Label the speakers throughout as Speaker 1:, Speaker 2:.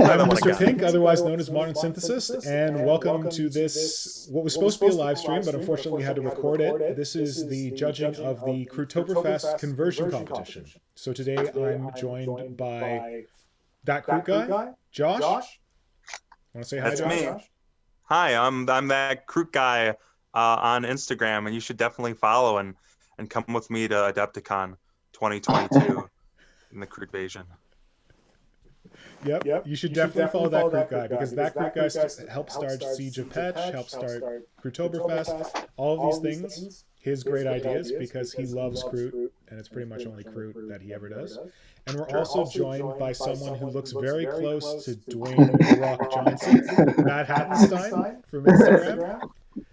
Speaker 1: I'm
Speaker 2: that one
Speaker 1: Mr.
Speaker 2: again.
Speaker 1: Pink, otherwise known as Modern Synthesis, and welcome to this, what was supposed to be a live stream, but unfortunately we had to record it. This is the judging of the Krootoberfest conversion competition. So today I'm joined by That.KrootGuy, Josh. Want to say hi,
Speaker 2: That's
Speaker 1: Josh?
Speaker 2: me. Hi, I'm that Kroot guy on Instagram, and you should definitely follow and come with me to Adepticon 2022 in the Kroot Invasion.
Speaker 1: Yep, you should definitely follow That Kroot Guy because That Kroot Guy helped start Siege of Patch, helped start Krootoberfest, all of these things. His great ideas because he loves Kroot, and it's pretty much only Kroot that he ever does. And we're also joined by someone who looks very close to Dwayne The Rock Johnson, Madhattenstein from Instagram.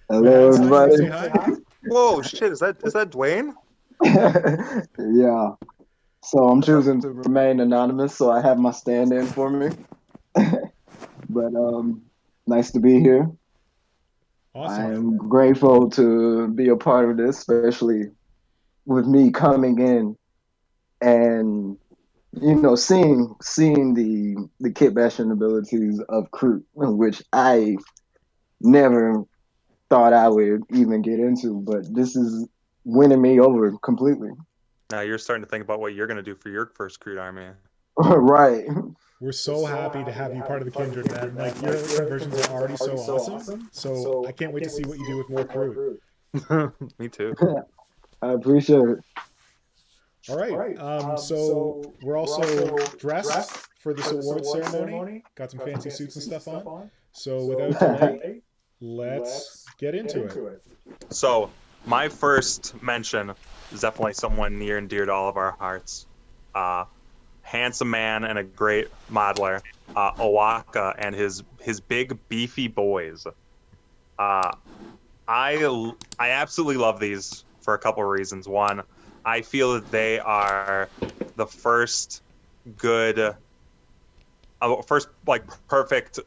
Speaker 3: Hello,
Speaker 1: Madhattenstein, you want to say
Speaker 3: everybody.
Speaker 1: hi?
Speaker 2: Whoa, shit! Is that Dwayne?
Speaker 3: Yeah. So I'm choosing to remain anonymous, so I have my stand-in for me. But nice to be here.
Speaker 1: Awesome.
Speaker 3: I am grateful to be a part of this, especially with me coming in and seeing the kitbashing abilities of Kroot, which I never thought I would even get into, but this is winning me over completely.
Speaker 2: Now you're starting to think about what you're gonna do for your first Kroot army.
Speaker 3: Right.
Speaker 1: We're so happy to have you part of the kindred, man. Like, your conversions are already so awesome. So I can't wait to see what you do with more Kroot.
Speaker 2: Me too.
Speaker 3: I appreciate it.
Speaker 1: All right. So we're also dressed for this award ceremony. Got some fancy suits and stuff on. So without delay, let's get into it.
Speaker 2: So my first mention is definitely someone near and dear to all of our hearts. Handsome man and a great modeler, Owakka and his big beefy boys. I absolutely love these for a couple of reasons. One, I feel that they are the first good, first like perfect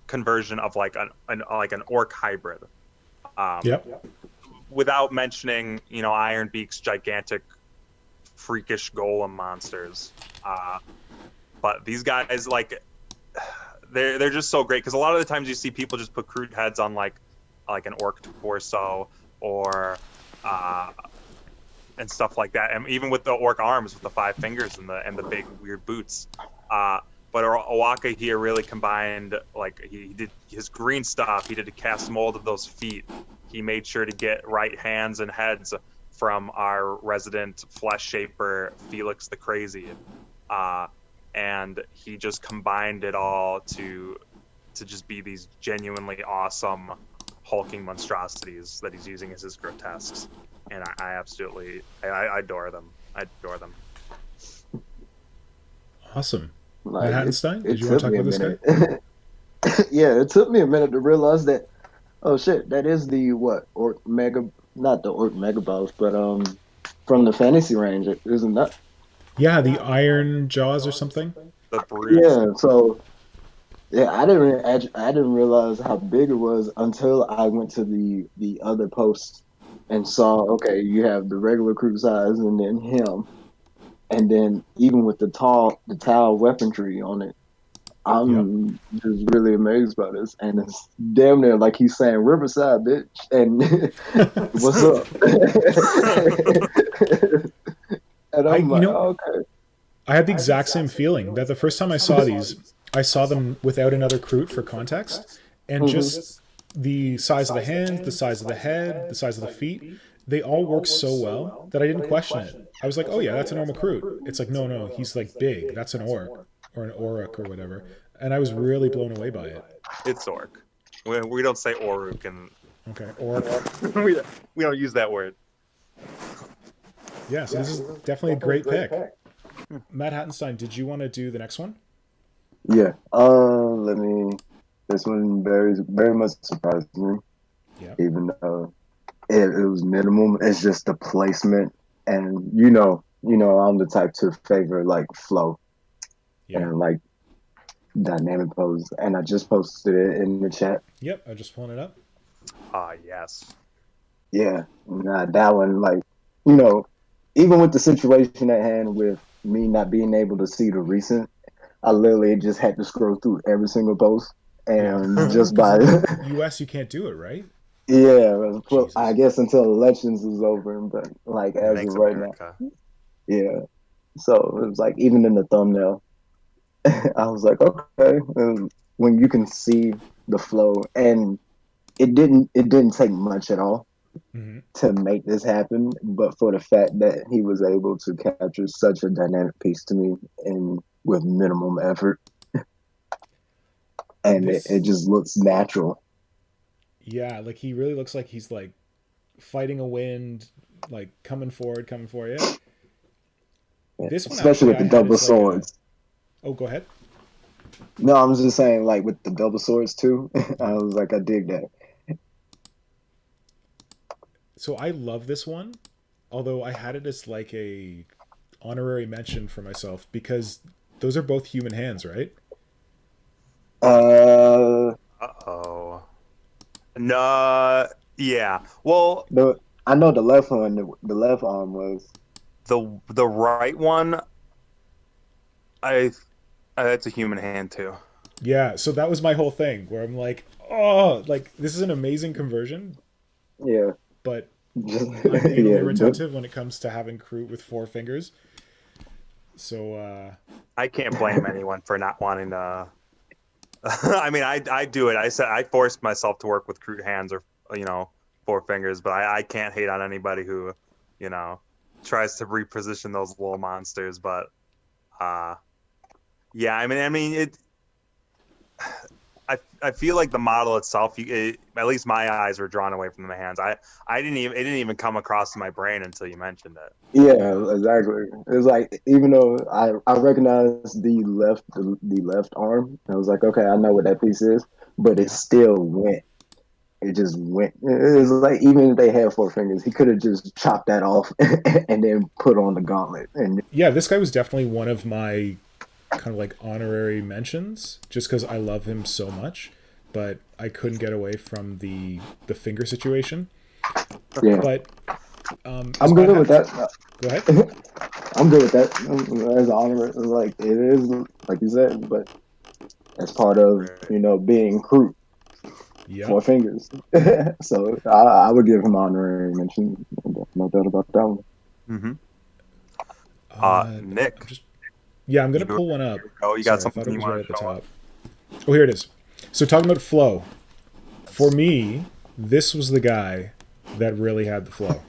Speaker 2: conversion of like an orc hybrid.
Speaker 1: Yep.
Speaker 2: Without mentioning, Ironbeak's gigantic, freakish golem monsters. But these guys, like, they're just so great because a lot of the times you see people just put Kroot heads on like an orc torso or and stuff like that, and even with the orc arms with the 5 fingers and the big weird boots. But Owakka here really combined, like, he did his green stuff, he did a cast mold of those feet, he made sure to get right hands and heads from our resident flesh shaper Felix the Crazy, and he just combined it all to just be these genuinely awesome hulking monstrosities that he's using as his grotesques, and I absolutely adore them. I adore them.
Speaker 1: Awesome.
Speaker 3: Like,
Speaker 1: Madhattenstein, did you want to talk about this guy?
Speaker 3: Yeah, it took me a minute to realize that. Oh shit, that is the orc mega, not the orc mega boss, but from the fantasy range, isn't that?
Speaker 1: Yeah, the Iron Jaws or something.
Speaker 2: The brute.
Speaker 3: Yeah. So yeah, I didn't realize how big it was until I went to the other post and saw, okay, you have the regular Kroot size and then him, and then even with the tall weaponry on it. I'm just really amazed by this, and it's damn near like he's saying Riverside, bitch, and what's up? And I'm like, okay.
Speaker 1: I had the exact same feeling that the first time I saw these, I saw them without another Kroot for context, and just the size of the hands, the size of the head, the size of the feet, they all work so well that I didn't question it. I was like, oh yeah, that's a normal Kroot. It's like, no, he's like big. That's an orc. Or an Oruk or whatever, and I was really blown away by it.
Speaker 2: It's orc. We don't say Oruk, and
Speaker 1: okay, Orc.
Speaker 2: we don't use that word.
Speaker 1: Yeah, so this is definitely a great pick. Madhattenstein, did you want to do the next one?
Speaker 3: Yeah. This one very much surprised me.
Speaker 1: Yeah.
Speaker 3: Even though it was minimum, it's just the placement, and I'm the type to favor like flow.
Speaker 1: Yeah.
Speaker 3: And like dynamic pose, and I just posted it in the chat.
Speaker 1: Yep, I just pulling it up.
Speaker 2: Yes.
Speaker 3: Yeah, that one, like, even with the situation at hand with me not being able to see the recent, I literally just had to scroll through every single post,
Speaker 2: Yeah.
Speaker 3: and
Speaker 1: Oh,
Speaker 3: just
Speaker 1: because
Speaker 3: by
Speaker 1: in the U.S. you can't do it, right?
Speaker 3: yeah, well, I
Speaker 1: Jesus.
Speaker 3: guess until elections is over, but like as of
Speaker 2: Makes
Speaker 3: right now,
Speaker 2: America.
Speaker 3: yeah. So it was like even in the thumbnail, I was like, okay, when you can see the flow, and it didn't take much at all
Speaker 1: Hmm.
Speaker 3: to make this happen, but for the fact that he was able to capture such a dynamic piece to me and with minimum effort, and it
Speaker 1: This,
Speaker 3: just looks natural.
Speaker 1: yeah, like he really looks like he's like fighting a wind, like coming forward, coming for you. This one
Speaker 3: Especially
Speaker 1: actually
Speaker 3: with
Speaker 1: I
Speaker 3: the
Speaker 1: had
Speaker 3: double
Speaker 1: as like a.
Speaker 3: swords.
Speaker 1: Oh, go ahead.
Speaker 3: No, I was just saying, like with the double swords too. I was like, I dig that.
Speaker 1: So I love this one, although I had it as like a honorary mention for myself because those are both human hands, right?
Speaker 3: Uh,
Speaker 2: Uh-oh. No, yeah. Well,
Speaker 3: the I know the left one, the left arm was.
Speaker 2: the right one, I it's a human hand too.
Speaker 1: Yeah, so that was my whole thing where I'm like, oh, like this is an amazing conversion,
Speaker 3: Yeah,
Speaker 1: but
Speaker 3: just
Speaker 1: I'm anally
Speaker 3: yeah,
Speaker 1: retentive when it comes to having Kroot with 4 fingers. So
Speaker 2: I can't blame anyone for not wanting to. I mean, I do it. I said I forced myself to work with crude hands or you know 4 fingers, but I can't hate on anybody who you know tries to reposition those little monsters. But uh, yeah, I mean it. I feel like the model itself, at least my eyes were drawn away from the hands. I didn't even it didn't even come across my brain until you mentioned it.
Speaker 3: yeah,
Speaker 1: yeah,
Speaker 3: exactly. It's like even though I recognize the left arm, I was like, okay, I know what that piece is, but it
Speaker 1: yeah,
Speaker 3: still went. It just went. It's like even if they had 4 fingers, he could have just chopped that off and then put on the gauntlet. And
Speaker 1: yeah. This guy was definitely one of my kind of like honorary mentions, just because I love him so much. But I couldn't get away from the finger situation.
Speaker 3: yeah,
Speaker 1: But is
Speaker 3: I'm
Speaker 1: Mad
Speaker 3: good with
Speaker 1: Hat?
Speaker 3: that.
Speaker 1: Go ahead.
Speaker 3: I'm good with that as an honor. Like it is, like you said, but as part of
Speaker 2: Right.
Speaker 3: being crew,
Speaker 1: Yep.
Speaker 3: 4 fingers. So I would give him honorary mention. No doubt about that one.
Speaker 2: Mm-hmm.
Speaker 1: I'm
Speaker 2: Nick,
Speaker 1: just yeah. I'm gonna
Speaker 2: you
Speaker 1: pull one up.
Speaker 2: go. You got
Speaker 1: Sorry, I thought
Speaker 2: something
Speaker 1: it
Speaker 2: you
Speaker 1: was right
Speaker 2: want
Speaker 1: at
Speaker 2: to
Speaker 1: the
Speaker 2: show
Speaker 1: top. Oh, here it is. So talking about flow, for
Speaker 2: us?
Speaker 1: me, this was the guy that really had the flow.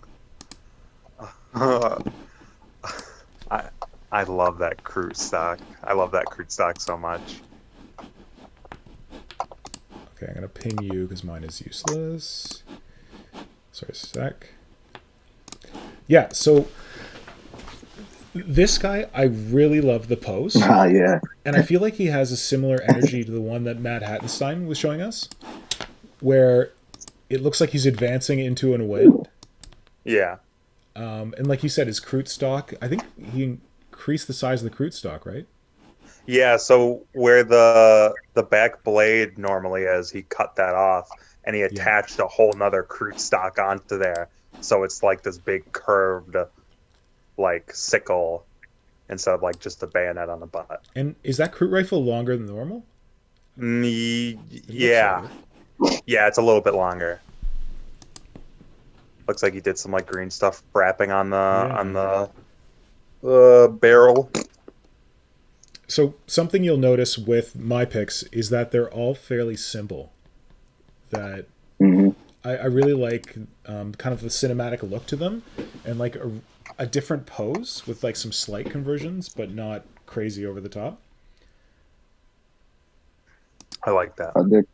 Speaker 2: I I love that crude stock. I love that crude stock so much.
Speaker 1: Okay, I'm gonna ping you because mine is useless. Sorry, sec. Yeah, so this guy, I really love the pose,
Speaker 3: Ah, yeah,
Speaker 1: and I feel like he has a similar energy to the one that Madhattenstein was showing us, where it looks like he's advancing into a wind.
Speaker 2: Yeah.
Speaker 1: And like you said, his Kroot stock, I think he increased the size of the Kroot stock, right?
Speaker 2: Yeah, so where the back blade normally is, he cut that off and he
Speaker 1: Yeah.
Speaker 2: attached a whole nother crude stock onto there. So it's like this big curved like sickle instead of like just a bayonet on the butt.
Speaker 1: And is that Kroot rifle longer than normal? It looks like
Speaker 2: Yeah.
Speaker 1: it.
Speaker 2: Yeah, it's a little bit longer. Looks like he did some like green stuff wrapping on
Speaker 1: Yeah.
Speaker 2: the barrel.
Speaker 1: So something you'll notice with my picks is that they're all fairly simple. That
Speaker 3: hmm
Speaker 1: I really like kind of the cinematic look to them, and like a different pose with like some slight conversions, but not crazy over the top.
Speaker 2: I like that.
Speaker 3: I dig,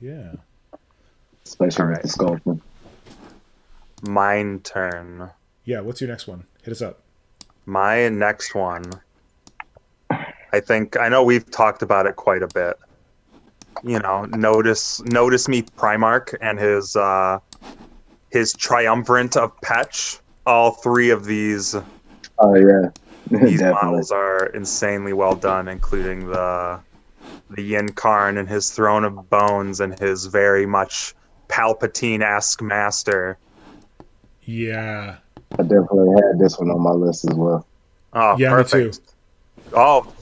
Speaker 1: Yeah.
Speaker 3: especially
Speaker 2: All
Speaker 3: with the
Speaker 2: right.
Speaker 3: sculpting.
Speaker 2: Mine turn.
Speaker 1: Yeah. What's your next one? Hit us up.
Speaker 2: My next one, I think I know we've talked about it quite a bit. You know, notice me Primarch and his Triumvirate of Patch. All three of
Speaker 3: Oh yeah,
Speaker 2: these
Speaker 3: definitely.
Speaker 2: models are insanely well done, including the Yin Karn and his Throne of Bones and his very much Palpatine-esque master.
Speaker 1: Yeah.
Speaker 3: I definitely had this one on my list as well.
Speaker 2: Oh,
Speaker 1: Yeah. Me too.
Speaker 2: perfect. Oh,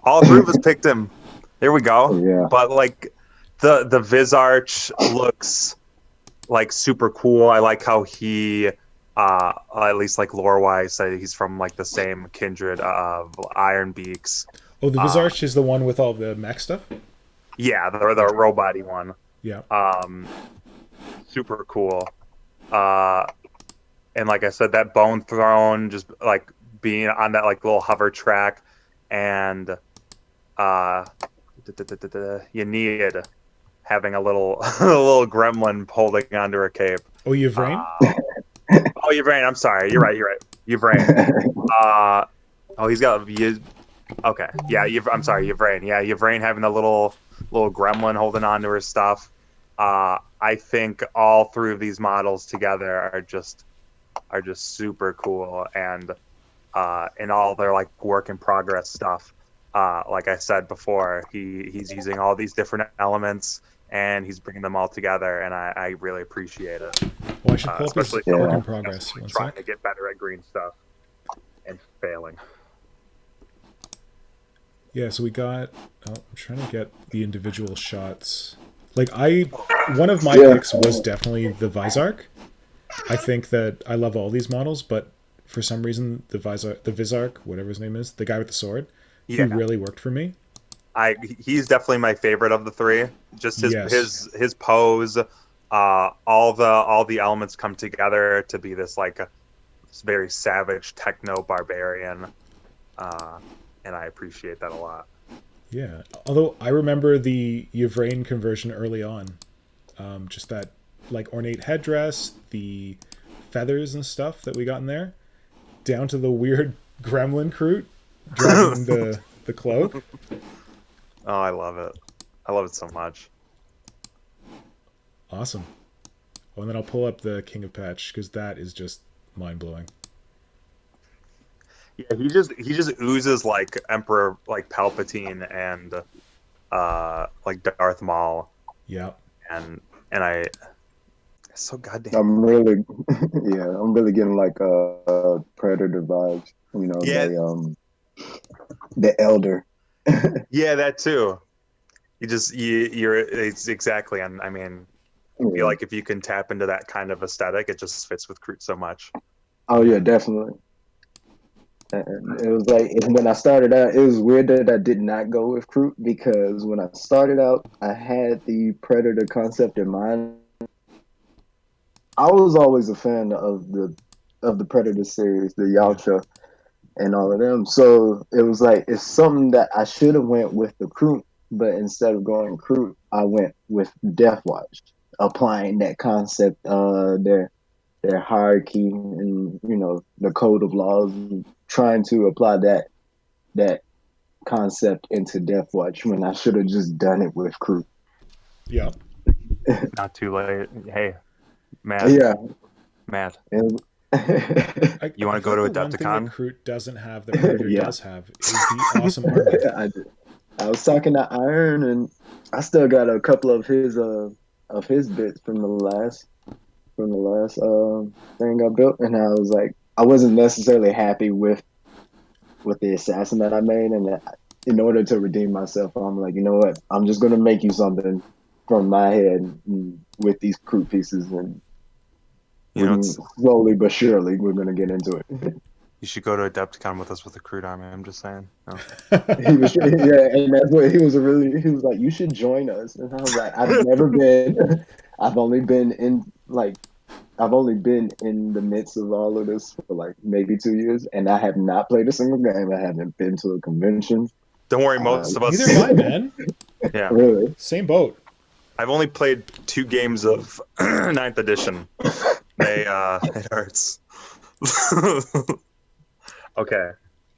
Speaker 2: All three of us picked him. There we go.
Speaker 3: Yeah.
Speaker 2: But like the Visarch looks like super cool. I like how he at least like lore wise he's from like the same kindred of Iron Beaks.
Speaker 1: Oh, the Visarch is the one with all the mech stuff?
Speaker 2: Yeah, the robot-y one.
Speaker 1: Yeah.
Speaker 2: Super cool. And like I said, that bone throne, just like being on that like little hover track, and you need having a little a little gremlin holding onto her cape.
Speaker 1: Oh, Yvraine?
Speaker 2: Oh, Yvraine. I'm sorry. You're right. Yvraine. Oh, he's got okay. Yeah, I'm sorry, Yvraine. Yeah, Yvraine having the little gremlin holding onto her stuff. I think all three of these models together are just super cool, and in all their like work in progress stuff. Like I said before, he's using all these different elements and he's bringing them all together, and I really appreciate it.
Speaker 1: Well, I should pull up his work in progress.
Speaker 2: Trying to get better at green stuff and failing.
Speaker 1: Yeah, so we got. Oh, I'm trying to get the individual shots. Like one of my picks was definitely the Visarch. I think that I love all these models, but for some reason the Visarch, whatever his name is, the guy with the sword, he really worked for me.
Speaker 2: He's definitely my favorite of the three. Just his pose, all the elements come together to be this like this very savage techno barbarian, and I appreciate that a lot.
Speaker 1: Yeah, although I remember the Yvraine conversion early on, just that like ornate headdress, the feathers and stuff that we got in there, down to the weird gremlin Kroot dragging the cloak.
Speaker 2: Oh, I love it. I love it so much.
Speaker 1: Awesome. Oh, and then I'll pull up the King of Patch because that is just mind blowing.
Speaker 2: Yeah, he just oozes like Emperor like Palpatine and like Darth Maul.
Speaker 1: Yeah.
Speaker 2: And I it's so goddamn.
Speaker 3: I'm really getting like Predator vibes. You know, the Elder.
Speaker 2: Yeah, that too. It's exactly. And I mean, I feel like if you can tap into that kind of aesthetic, it just fits with Kroot so much.
Speaker 3: Oh yeah, definitely. And it was like, and when I started out, it was weird that I did not go with Kroot, because when I started out, I had the Predator concept in mind. I was always a fan of the Predator series, the Yautja and all of them. So it was like, it's something that I should have went with the Kroot, but instead of going Kroot, I went with Deathwatch, applying that concept, their hierarchy and, you know, the code of laws, trying to apply that concept into Deathwatch when I should have just done it with Kroot.
Speaker 1: Yeah.
Speaker 2: Not too late. Hey, Matt.
Speaker 3: Yeah.
Speaker 2: Matt.
Speaker 1: You
Speaker 2: want to go to Adepticon?
Speaker 1: One thing that Kroot doesn't have that Predator does have is the awesome armor.
Speaker 3: I was talking to Iron, and I still got a couple of his bits from the last thing I built, and I was like, I wasn't necessarily happy with the assassin that I made, and in order to redeem myself, I'm like, you know what, I'm just gonna make you something from my head with these Kroot pieces, and you know, slowly but surely we're gonna get into it.
Speaker 2: You should go to Adepticon with us with a Kroot army. I'm just saying. No.
Speaker 3: He was, and that's what he was like, you should join us, and I was like, I've only been in the midst of all of this for like maybe 2 years, and I have not played a single game. I haven't been to a convention.
Speaker 2: Don't worry, most of us.
Speaker 1: Neither am I, man.
Speaker 2: Yeah,
Speaker 3: really,
Speaker 1: same boat.
Speaker 2: I've only played 2 games of 9th edition. It hurts. Okay.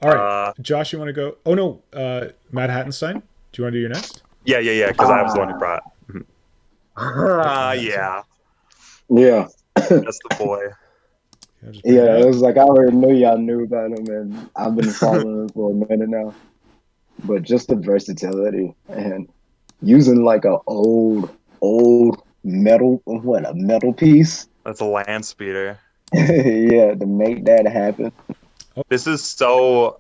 Speaker 1: All right, Josh, you want to go? Oh no, Madhattenstein. Do you want to do your next?
Speaker 2: Yeah. Because I was the one who brought. Yeah.
Speaker 3: Yeah.
Speaker 2: That's the boy.
Speaker 3: Yeah, it was like I already knew y'all knew about him, and I've been following him for a minute now. But just the versatility and using like a old metal piece.
Speaker 2: That's a land speeder.
Speaker 3: Yeah, to make that happen.
Speaker 2: This is so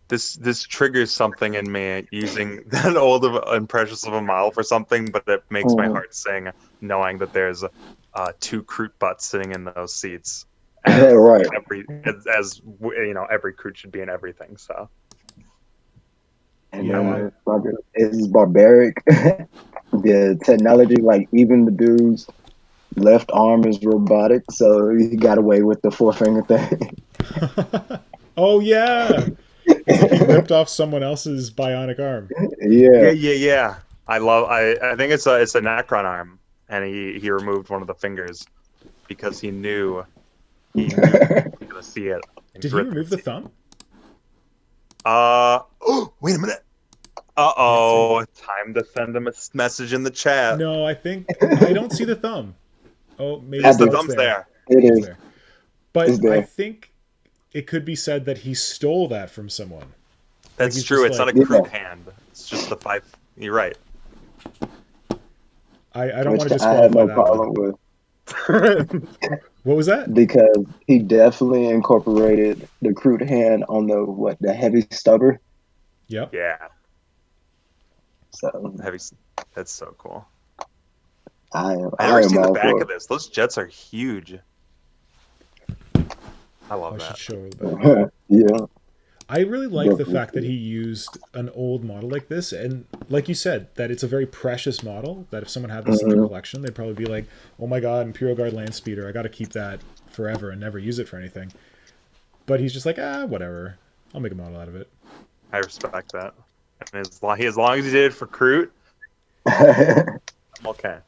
Speaker 2: this triggers something in me using that old and precious of a model for something, but it makes my heart sing knowing that there's 2 Kroot butts sitting in those seats.
Speaker 3: Right.
Speaker 2: As you know, every Kroot should be in everything. So.
Speaker 3: And it's barbaric. The technology, like even the dude's left arm is robotic, so he got away with the 4-finger thing.
Speaker 1: Oh yeah, it's like he ripped off someone else's bionic arm.
Speaker 2: Yeah. I think it's a Necron arm, and he removed one of the fingers because he knew he was gonna see it.
Speaker 1: Did he remove the thumb?
Speaker 2: Oh, wait a minute. Time to send him a message in the chat.
Speaker 1: No, I don't see the thumb. Oh, maybe
Speaker 2: the thumb's there.
Speaker 3: It is.
Speaker 1: There. But I think it could be said that he stole that from someone.
Speaker 2: That's true. It's not a Kroot hand. It's just the 5. You're right.
Speaker 1: I don't want to disqualify that.
Speaker 3: Problem with.
Speaker 1: What was that?
Speaker 3: Because he definitely incorporated the Kroot hand on the heavy stubber.
Speaker 1: Yep.
Speaker 2: Yeah.
Speaker 3: So
Speaker 2: heavy. That's so cool.
Speaker 3: I've
Speaker 2: never seen the back of this. Those jets are huge. I love that.
Speaker 1: Should show that.
Speaker 3: Yeah.
Speaker 1: I really like the fact that he used an old model like this, and like you said, that it's a very precious model, that if someone had this in their collection, they'd probably be like, oh my god, Imperial Guard Landspeeder, I gotta keep that forever and never use it for anything. But he's just like, whatever. I'll make a model out of it.
Speaker 2: I respect that. I mean, as long as he did it for Kroot, I'm okay.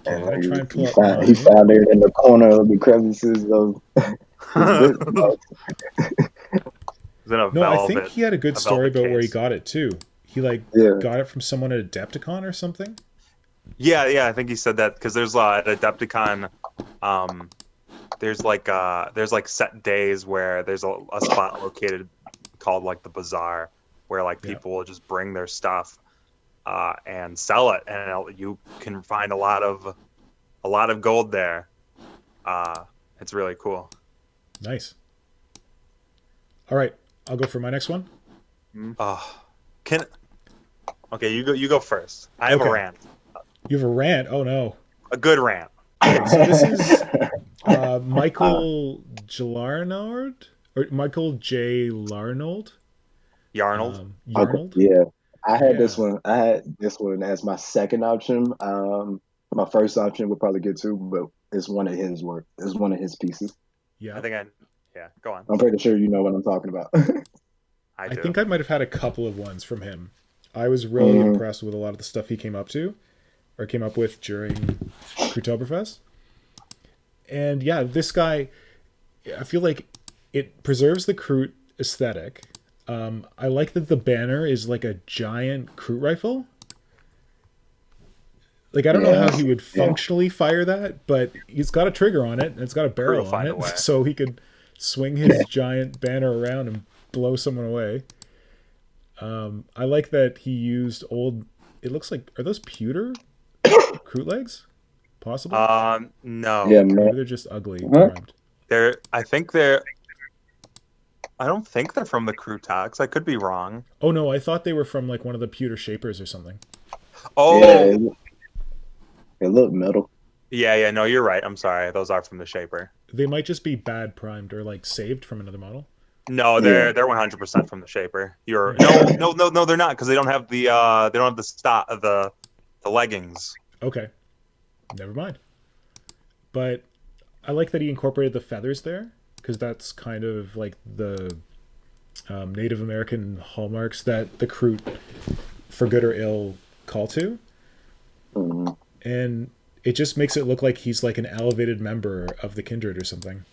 Speaker 3: And he found it in the corner of the crevices of
Speaker 1: No, I think he had a good story about where he got it too. He got it from someone at Adepticon or something.
Speaker 2: Yeah, I think he said that because there's at Adepticon, there's like set days where there's a spot located called like the Bazaar, where people will just bring their stuff and sell it, and you can find a lot of gold there. It's really cool.
Speaker 1: Nice. All right, I'll go for my next one.
Speaker 2: Okay, you go first. I have a rant.
Speaker 1: You have a rant? Oh no.
Speaker 2: A good rant.
Speaker 1: Okay, so this is Michael Larnard or Michael J. Larnold.
Speaker 2: Yarnold.
Speaker 1: Yarnold.
Speaker 3: Yeah. I had this one as my second option. My first option would probably get to, but it's one of his work. It's one of his pieces.
Speaker 1: Yeah.
Speaker 2: Go on.
Speaker 3: I'm pretty sure you know what I'm talking about.
Speaker 2: I do.
Speaker 1: I think I might have had a couple of ones from him. I was really impressed with a lot of the stuff he came up with during Krootoberfest. And yeah, this guy, I feel like it preserves the Kroot aesthetic. I like that the banner is like a giant Kroot rifle. Like, I don't know how he would functionally fire that, but he's got a trigger on it, and it's got a barrel on it, so he could swing his giant banner around and blow someone away. I like that he used old... It looks like... Are those pewter Kroot legs? Possibly?
Speaker 2: No.
Speaker 3: Yeah,
Speaker 1: maybe they're just ugly.
Speaker 2: I don't think they're from the Krootox. I could be wrong.
Speaker 1: Oh, no, I thought they were from, like, one of the pewter shapers or something.
Speaker 2: Oh!
Speaker 3: Yeah, it looked metal.
Speaker 2: Yeah, no, you're right. I'm sorry. Those are from the shaper.
Speaker 1: They might just be bad primed or, like, saved from another model.
Speaker 2: No, they're 100% from the shaper. No, they're not, because they don't have the leggings.
Speaker 1: Okay, never mind. But I like that he incorporated the feathers there, because that's kind of like the Native American hallmarks that the Kroot, for good or ill, call to. And it just makes it look like he's like an elevated member of the Kindred or something.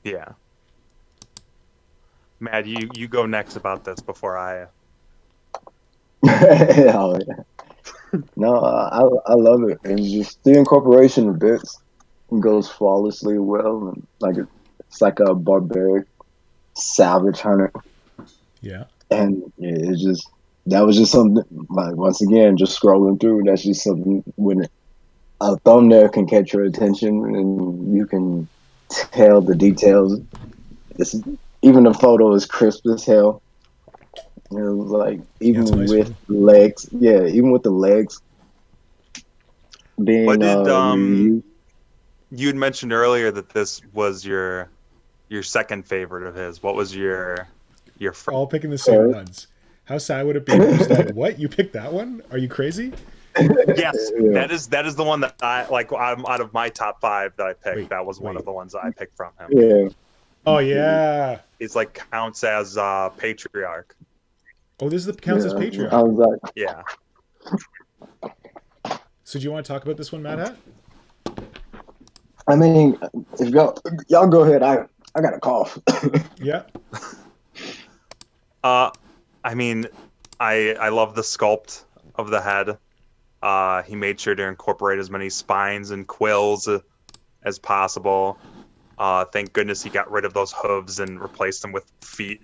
Speaker 2: Yeah. Mad, you go next about this before I...
Speaker 3: Oh, yeah. No, I love it. And just the incorporation of bits goes flawlessly well. And it's like a barbaric salvage hunter.
Speaker 1: Yeah.
Speaker 3: And that was just something, like, once again, just scrolling through, that's just something when a thumbnail can catch your attention and you can tell the details. even the photo is crisp as hell. It was like
Speaker 1: it's a
Speaker 3: even
Speaker 1: nice
Speaker 3: with
Speaker 1: photo.
Speaker 3: legs, yeah, even with the legs being
Speaker 2: What did
Speaker 3: reused.
Speaker 2: you had mentioned earlier that this was your second favorite of his. What was your first?
Speaker 1: All picking the same ones. How sad would it be if it was like, what? You picked that one? Are you crazy?
Speaker 2: Yes,
Speaker 3: Yeah,
Speaker 2: that is the one that I like. I'm out of my top 5 that I picked.
Speaker 1: Wait,
Speaker 2: That was one
Speaker 1: wait.
Speaker 2: of the ones that I picked from him.
Speaker 3: yeah.
Speaker 1: Oh yeah.
Speaker 2: He's like counts as patriarch.
Speaker 1: Oh, this is the counts as
Speaker 3: Yeah, I
Speaker 1: patriarch.
Speaker 3: was like,
Speaker 2: Yeah.
Speaker 1: So do you want to talk about this one, Mad Hat?
Speaker 3: I mean, if y'all go ahead, I got a cough.
Speaker 1: Yeah.
Speaker 2: I mean, I love the sculpt of the head. He made sure to incorporate as many spines and quills as possible. Thank goodness he got rid of those hooves and replaced them with feet.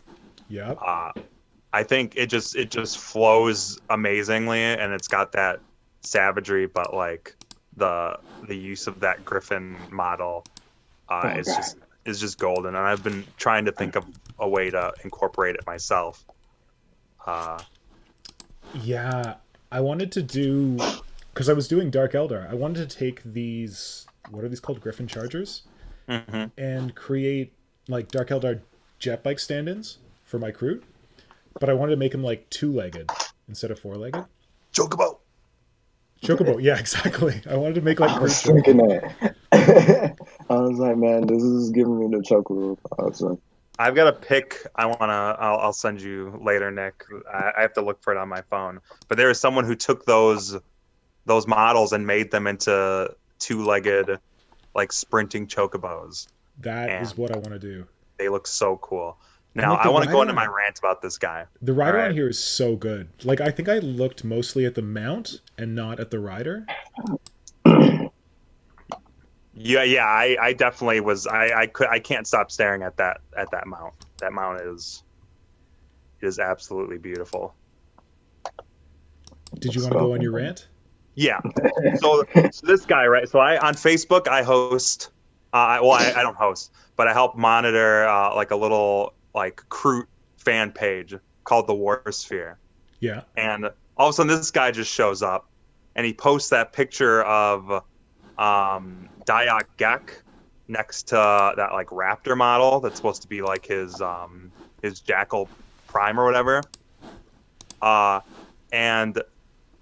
Speaker 1: Yep.
Speaker 2: I think it just flows amazingly, and it's got that savagery, but like the use of that griffin model is just golden. And I've been trying to think of a way to incorporate it myself.
Speaker 1: Yeah. I wanted to do, because I was doing Dark Eldar, I wanted to take these, what are these called? Griffin Chargers?
Speaker 2: Mm-hmm.
Speaker 1: And create like Dark Eldar jet bike stand-ins for my Kroot. But I wanted to make them like 2-legged instead of 4-legged.
Speaker 2: Chocobo.
Speaker 1: Chocobo, yeah, exactly. I wanted to make like
Speaker 3: I was
Speaker 1: Kroot
Speaker 3: thinking
Speaker 1: Chocobo.
Speaker 3: that. I was like, man, this is giving me the chocolate. So,
Speaker 2: I've got a pic. I'll send you later, Nick. I have to look for it on my phone. But there is someone who took those models and made them into 2-legged, like sprinting chocobos.
Speaker 1: That
Speaker 2: And
Speaker 1: is what I want to do.
Speaker 2: they look so cool.
Speaker 1: And
Speaker 2: Now
Speaker 1: like
Speaker 2: I
Speaker 1: the
Speaker 2: want to go into
Speaker 1: rider,
Speaker 2: my rant about this guy.
Speaker 1: the rider
Speaker 2: All
Speaker 1: on
Speaker 2: right.
Speaker 1: here is so good. Like I think I looked mostly at the mount and not at the rider.
Speaker 2: Yeah. I definitely was. I can't stop staring at that mount. That mount is absolutely beautiful.
Speaker 1: Did you want to go on your rant?
Speaker 2: Yeah. So this guy, right? So I on Facebook I host. I don't host, but I help monitor like a little like Kroot fan page called the War Sphere.
Speaker 1: Yeah.
Speaker 2: And all of a sudden this guy just shows up, and he posts that picture of That.KrootGuy next to that like raptor model that's supposed to be like his jackal prime or whatever. And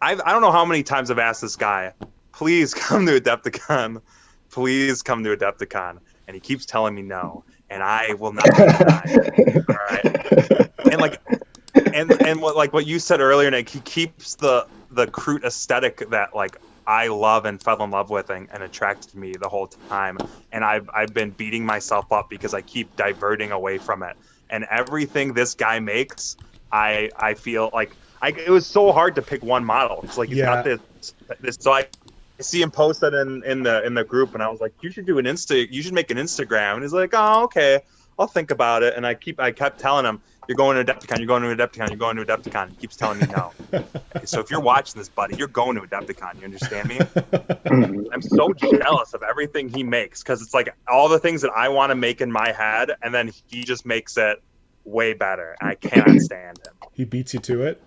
Speaker 2: I don't know how many times I've asked this guy, please come to Adepticon. Please come to Adepticon. And he keeps telling me no. And I will not be denied. All right. And like and what you said earlier, Nick, he keeps the Kroot aesthetic that like I love and fell in love with and attracted me the whole time. And I've been beating myself up because I keep diverting away from it. And everything this guy makes, I feel like it was so hard to pick one model. It's like he's got this. So I see him post that in the group, and I was like, you should make an Instagram. And he's like, oh, okay, I'll think about it. And I kept telling him, you're going to Adepticon, you're going to Adepticon, you're going to Adepticon. He keeps telling me no. So if you're watching this, buddy, you're going to Adepticon. You understand me? I'm so jealous of everything he makes because it's like all the things that I want to make in my head, and then he just makes it way better. And I cannot stand him.
Speaker 1: He beats you to it.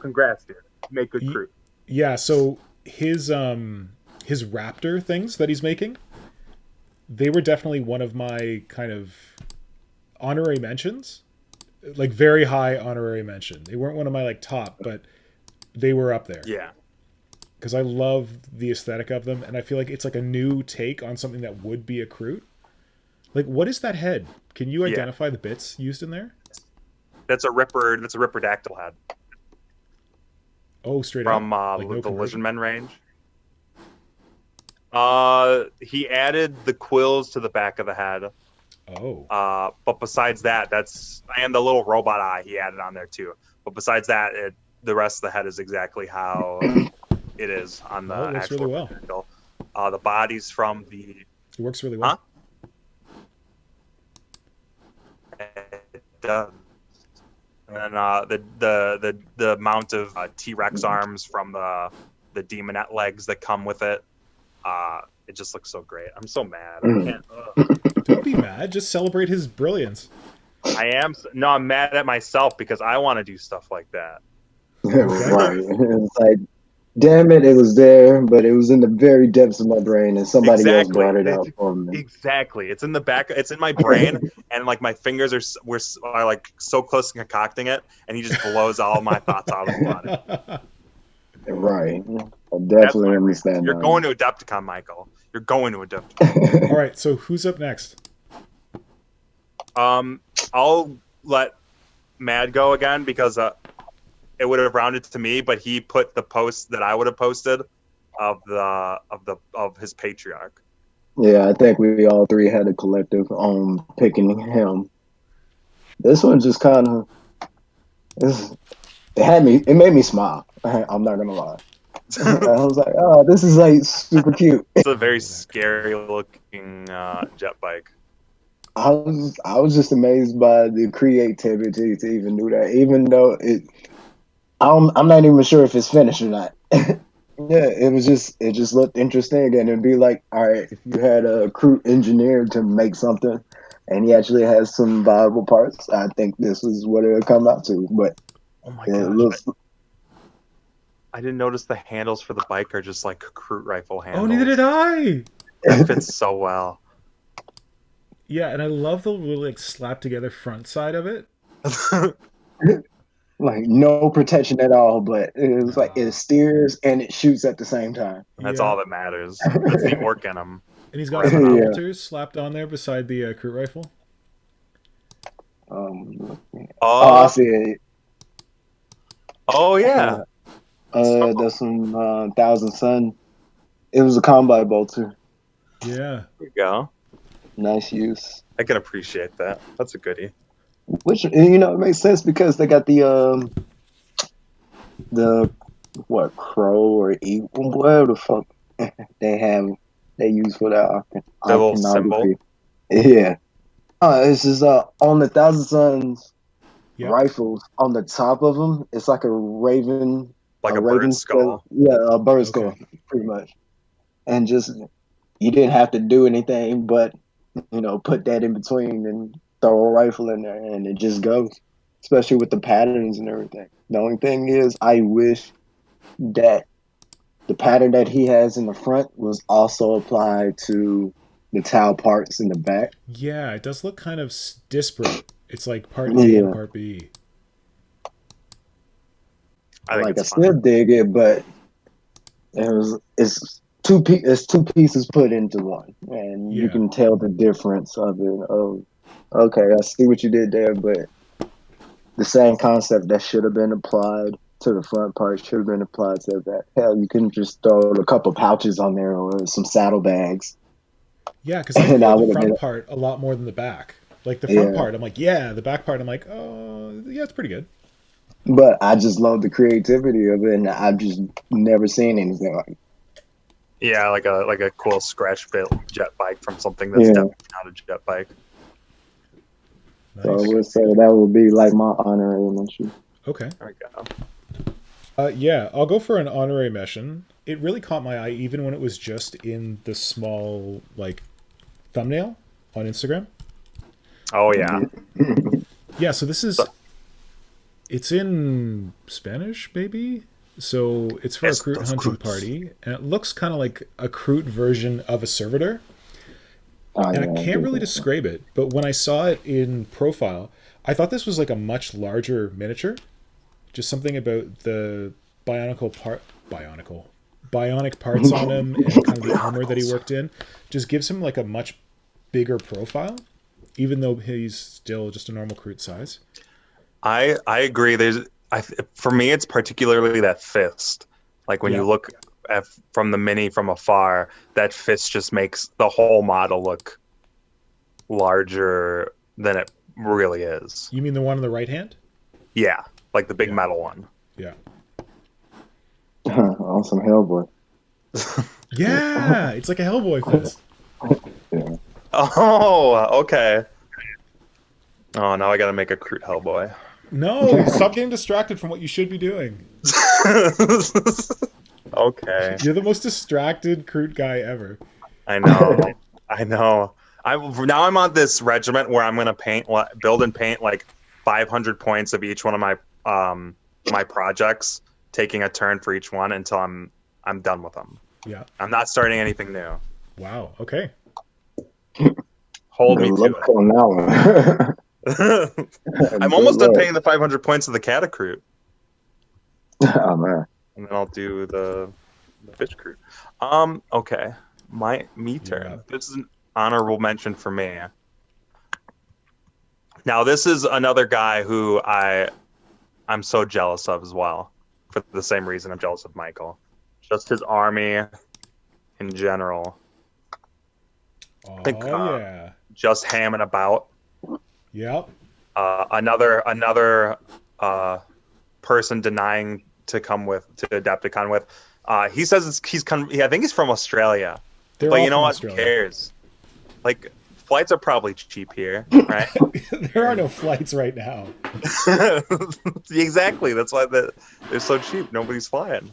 Speaker 2: Congrats, dude. Make good Kroot.
Speaker 1: Yeah, so his raptor things that he's making, they were definitely one of my kind of honorary mentions. Like very high honorary mention. They weren't one of my like top, but they were up there.
Speaker 2: Yeah.
Speaker 1: Because I love the aesthetic of them, and I feel like it's like a new take on something that would be a Kroot. Like, what is that head? Can you identify the bits used in there?
Speaker 2: That's a Ripperdactyl head.
Speaker 1: Oh, straight
Speaker 2: from
Speaker 1: up? Like
Speaker 2: the Lizardmen range. He added the quills to the back of the head.
Speaker 1: Oh.
Speaker 2: But besides that, and the little robot eye he added on there too. But besides that, the rest of the head is exactly how it is on the actual
Speaker 1: really well.
Speaker 2: handle. The body's from the.
Speaker 1: It works really well.
Speaker 2: Huh? It does. And then the amount of T-Rex arms from the demonette legs that come with it. It just looks so great. I'm so mad. I
Speaker 3: Mm.
Speaker 2: can't.
Speaker 1: Don't be mad. Just celebrate his brilliance.
Speaker 2: I'm mad at myself because I want to do stuff like that.
Speaker 3: Right. It's like, damn it, it was there, but it was in the very depths of my brain, and somebody else
Speaker 2: Exactly.
Speaker 3: brought it out for me.
Speaker 2: Exactly. It's in the back. It's in my brain, and like my fingers are like so close to concocting it, and he just blows all my thoughts out of the water.
Speaker 3: Right. I
Speaker 2: That's
Speaker 3: definitely
Speaker 2: my
Speaker 3: understand
Speaker 2: You're
Speaker 3: that.
Speaker 2: going to Adepticon, Michael. You're going to Adepticon.
Speaker 1: All right, so who's up next?
Speaker 2: I'll let Mad go again because it would have rounded to me, but he put the post that I would have posted of his patriarch.
Speaker 3: Yeah, I think we all three had a collective on picking him. This one just kind of it made me smile. I'm not gonna lie. I was like, oh, this is like super cute.
Speaker 2: It's a very scary looking jet bike.
Speaker 3: I was just amazed by the creativity to even do that, even though I'm not even sure if it's finished or not. Yeah, it just looked interesting, and it'd be like, all right, if you had a crew engineer to make something, and he actually has some viable parts, I think this is what it would come out to. But
Speaker 2: Oh my
Speaker 3: it
Speaker 2: gosh!
Speaker 3: looks,
Speaker 2: I didn't notice the handles for the bike are just like Kroot rifle handles.
Speaker 1: Oh, neither did I.
Speaker 2: That fits so well.
Speaker 1: Yeah, and I love the little like slap together front side of it.
Speaker 3: like no protection at all, but it was like it steers and it shoots at the same time.
Speaker 2: That's
Speaker 1: Yeah.
Speaker 2: all that matters. That's the orc in him.
Speaker 1: And he's got some
Speaker 3: Yeah.
Speaker 1: bolters slapped on there beside the Kroot rifle.
Speaker 3: I see it.
Speaker 2: Oh yeah.
Speaker 3: There's some Thousand Sun. It was a combat bolter.
Speaker 1: Yeah.
Speaker 2: There you go.
Speaker 3: Nice use.
Speaker 2: I can appreciate that. That's a goodie.
Speaker 3: Which it makes sense because they got the crow or eagle, whatever the fuck they use for that
Speaker 2: The little symbol.
Speaker 3: Yeah. It's just on the Thousand Suns
Speaker 1: Yep.
Speaker 3: rifles on the top of them. It's like a raven,
Speaker 2: Like a bird skull.
Speaker 3: Yeah, a bird skull, pretty much. And just you didn't have to do anything but put that in between and throw a rifle in there, and it just goes. Especially with the patterns and everything. The only thing is, I wish that the pattern that he has in the front was also applied to the towel parts in the back.
Speaker 1: Yeah, it does look kind of disparate. It's like part A and part B.
Speaker 2: I
Speaker 3: still dig it, but it's two pieces put into one, and you can tell the difference of it. Okay, I see what you did there, but the same concept that should have been applied to the front part should have been applied to the back. Hell, you couldn't just throw a couple pouches on there or some saddlebags.
Speaker 1: Yeah, because I feel the front part a lot more than the back. Like the front part, I'm like, yeah. The back part, I'm like, oh, yeah, it's pretty good.
Speaker 3: But I just love the creativity of it, and I've just never seen anything like it.
Speaker 2: Yeah, like a cool scratch built jet bike from something that's definitely not a jet bike.
Speaker 1: Nice.
Speaker 3: So I would say that would be like my honorary mention.
Speaker 1: Okay.
Speaker 2: There we go.
Speaker 1: Yeah, I'll go for an honorary mention. It really caught my eye even when it was just in the small like thumbnail on Instagram.
Speaker 2: Oh yeah.
Speaker 1: Yeah, so it's in Spanish, maybe. So it's for a Kroot hunting party, and it looks kind of like a Kroot version of a servitor. And I can't really describe it, but when I saw it in profile, I thought this was like a much larger miniature. Just something about the bionic parts on him and kind of the armor that he worked in just gives him like a much bigger profile, even though he's still just a normal Kroot size.
Speaker 2: I agree. For me, it's particularly that fist. Like when you look from the mini from afar, that fist just makes the whole model look larger than it really is.
Speaker 1: You mean the one on the right hand?
Speaker 2: Yeah, like the big metal one.
Speaker 1: Yeah.
Speaker 3: Awesome Hellboy.
Speaker 1: Yeah, it's like a Hellboy fist.
Speaker 3: Yeah.
Speaker 2: Oh, okay. Oh, now I gotta make a Kroot Hellboy.
Speaker 1: No, stop getting distracted from what you should be doing.
Speaker 2: Okay.
Speaker 1: You're the most distracted Kroot guy ever.
Speaker 2: I know. I know. Now I'm on this regiment where I'm gonna build and paint like 500 points of each one of my projects, taking a turn for each one until I'm done with them.
Speaker 1: Yeah.
Speaker 2: I'm not starting anything new.
Speaker 1: Wow. Okay.
Speaker 2: Hold
Speaker 3: Good
Speaker 2: me
Speaker 3: luck
Speaker 2: to
Speaker 3: on that
Speaker 2: it. I'm
Speaker 3: one.
Speaker 2: almost done
Speaker 3: Good
Speaker 2: paying the 500 points of the Catacroot,
Speaker 3: luck. Oh man.
Speaker 2: and then I'll do the fish crew. Okay. Me turn.
Speaker 1: Yeah.
Speaker 2: This is an honorable mention for me. Now this is another guy who I'm so jealous of as well, for the same reason I'm jealous of Michael. Just his army in general.
Speaker 1: Oh
Speaker 2: I think
Speaker 1: yeah.
Speaker 2: just hamming about.
Speaker 1: Yep.
Speaker 2: Another person denying to Adepticon with. He says I think he's from Australia.
Speaker 1: They're
Speaker 2: But
Speaker 1: all
Speaker 2: you know
Speaker 1: from
Speaker 2: what?
Speaker 1: Australia.
Speaker 2: Who cares? Like, flights are probably cheap here, right?
Speaker 1: There are no flights right now.
Speaker 2: Exactly. That's why they're so cheap. Nobody's flying.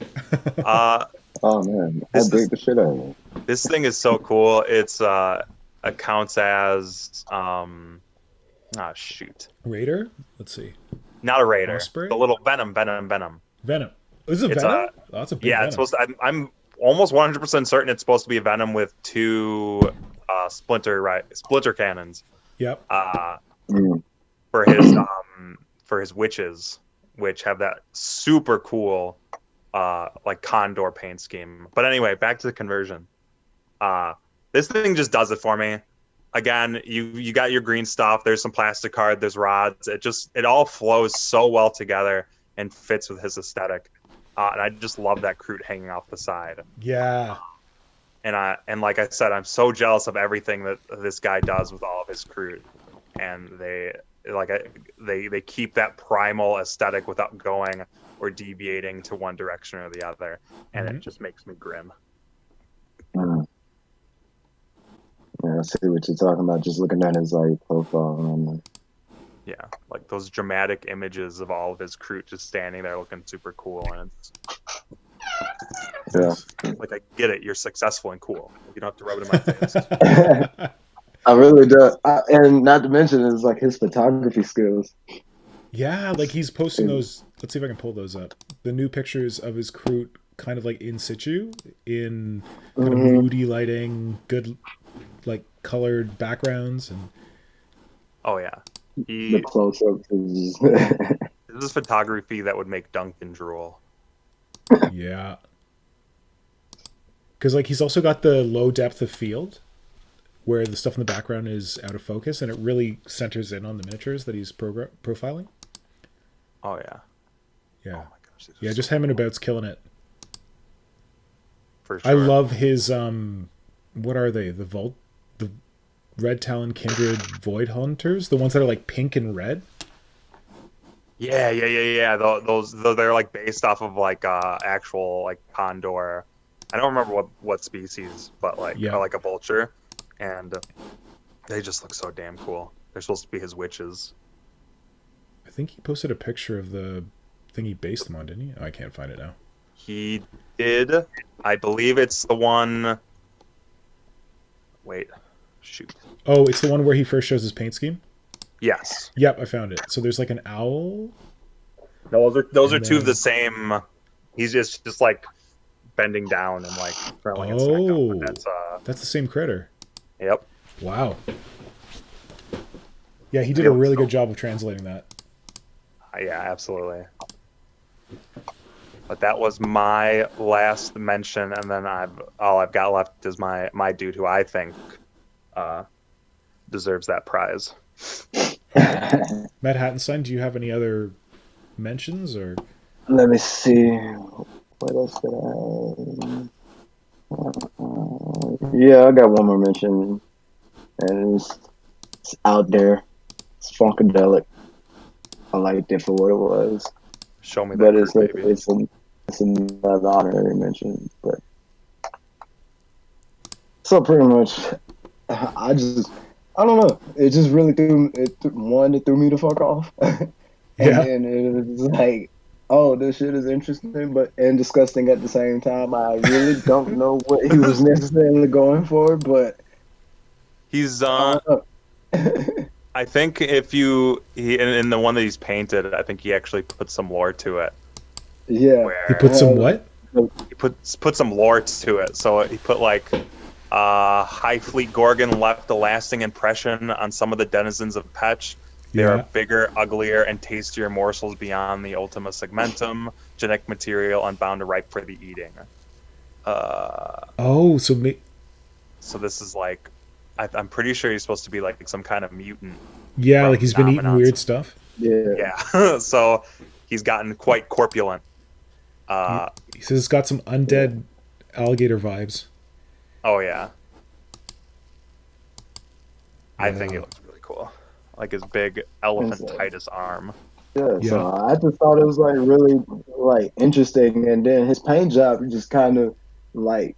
Speaker 3: Oh man. I
Speaker 2: This
Speaker 3: dig
Speaker 2: is
Speaker 3: the shit out of it.
Speaker 2: this thing is so cool. It's accounts as shoot,
Speaker 1: Raider? Let's see.
Speaker 2: not a raider.
Speaker 1: Osprey?
Speaker 2: The little venom.
Speaker 1: Venom. Is it
Speaker 2: It's
Speaker 1: Venom? Oh, that's a big
Speaker 2: Yeah,
Speaker 1: Venom.
Speaker 2: it's supposed to. I'm almost 100% certain it's supposed to be a venom with two splinter cannons.
Speaker 1: Yep.
Speaker 3: Mm.
Speaker 2: For his witches, which have that super cool like condor paint scheme. But anyway, back to the conversion. This thing just does it for me. Again, you got your green stuff. There's some plastic card. There's rods. It all flows so well together and fits with his aesthetic. And I just love that Kroot hanging off the side.
Speaker 1: Yeah.
Speaker 2: And like I said, I'm so jealous of everything that this guy does with all of his Kroot. And they keep that primal aesthetic without going or deviating to one direction or the other, and it just makes me grin.
Speaker 3: Mm. Yeah, I see what you're talking about. Just looking at his like profile, and
Speaker 2: Yeah, like those dramatic images of all of his Kroot just standing there looking super cool, and it's like, I get it, you're successful and cool. You don't have to rub it in my face.
Speaker 3: I really do. And not to mention is like his photography skills.
Speaker 1: Yeah, like he's posting those. Let's see if I can pull those up. The new pictures of his Kroot, kind of like in situ, in kind of moody lighting, good like colored backgrounds, and
Speaker 2: Oh yeah,
Speaker 3: The close-ups is
Speaker 2: this is photography that would make Duncan drool.
Speaker 1: yeah. Because like he's also got the low depth of field, where the stuff in the background is out of focus, and it really centers in on the miniatures that he's profiling.
Speaker 2: Oh yeah.
Speaker 1: Yeah.
Speaker 2: Oh my gosh.
Speaker 1: Yeah, just hemming about's killing it.
Speaker 2: For sure.
Speaker 1: I love his what are they? The Red Talon Kindred Void Hunters, the ones that are like pink and red.
Speaker 2: Yeah. They're like based off of like actual like condor. I don't remember what species, but like like a vulture, and they just look so damn cool. They're supposed to be his witches.
Speaker 1: I think he posted a picture of the thing he based them on, didn't he? Oh, I can't find it now.
Speaker 2: He did. I believe it's the one. Wait, shoot.
Speaker 1: Oh, it's the one where he first shows his paint scheme?
Speaker 2: Yes.
Speaker 1: Yep, I found it. So there's like an owl.
Speaker 2: Those are two of the same. He's just like bending down and like throwing a snack up.
Speaker 1: That's the same critter.
Speaker 2: Yep.
Speaker 1: Wow. Yeah, he did a really good job of translating that.
Speaker 2: Yeah, absolutely. But that was my last mention, and then all I've got left is my dude who I think deserves that prize.
Speaker 1: Madhattenstein, do you have any other mentions or?
Speaker 3: Let me see. What else did I? Yeah, I got one more mention, and it's out there. It's funkadelic. I liked it for what it was.
Speaker 2: Show me that,
Speaker 3: but it's another honorary mention. But so pretty much, I don't know. It just really threw me the fuck off. And then it was like, oh, this shit is interesting, but and disgusting at the same time. I really don't know what he was necessarily going for, but
Speaker 2: He's
Speaker 3: I don't know.
Speaker 2: I think if in the one that he's painted, I think he actually put some lore to it.
Speaker 3: Yeah,
Speaker 1: He
Speaker 2: Where
Speaker 1: put some what?
Speaker 2: he put some lore to it. So he put like High Fleet Gorgon left a lasting impression on some of the denizens of Patch. They are
Speaker 1: Yeah.
Speaker 2: bigger, uglier, and tastier morsels beyond the Ultima Segmentum, genetic material unbound and ripe for the eating.
Speaker 1: Oh, so
Speaker 2: So this is like, I'm pretty sure he's supposed to be like some kind of mutant
Speaker 1: yeah,
Speaker 2: from
Speaker 1: like he's been eating
Speaker 2: Nominons.
Speaker 1: weird stuff.
Speaker 3: yeah.
Speaker 2: Yeah, so he's gotten quite corpulent.
Speaker 1: He says it's got some undead alligator vibes.
Speaker 2: Oh yeah, I
Speaker 1: Yeah.
Speaker 2: think it looks really cool. Like his big elephantitis arm.
Speaker 3: Yeah,
Speaker 1: Yeah.
Speaker 3: so I just thought it was like really like interesting, and then his paint job just kind of like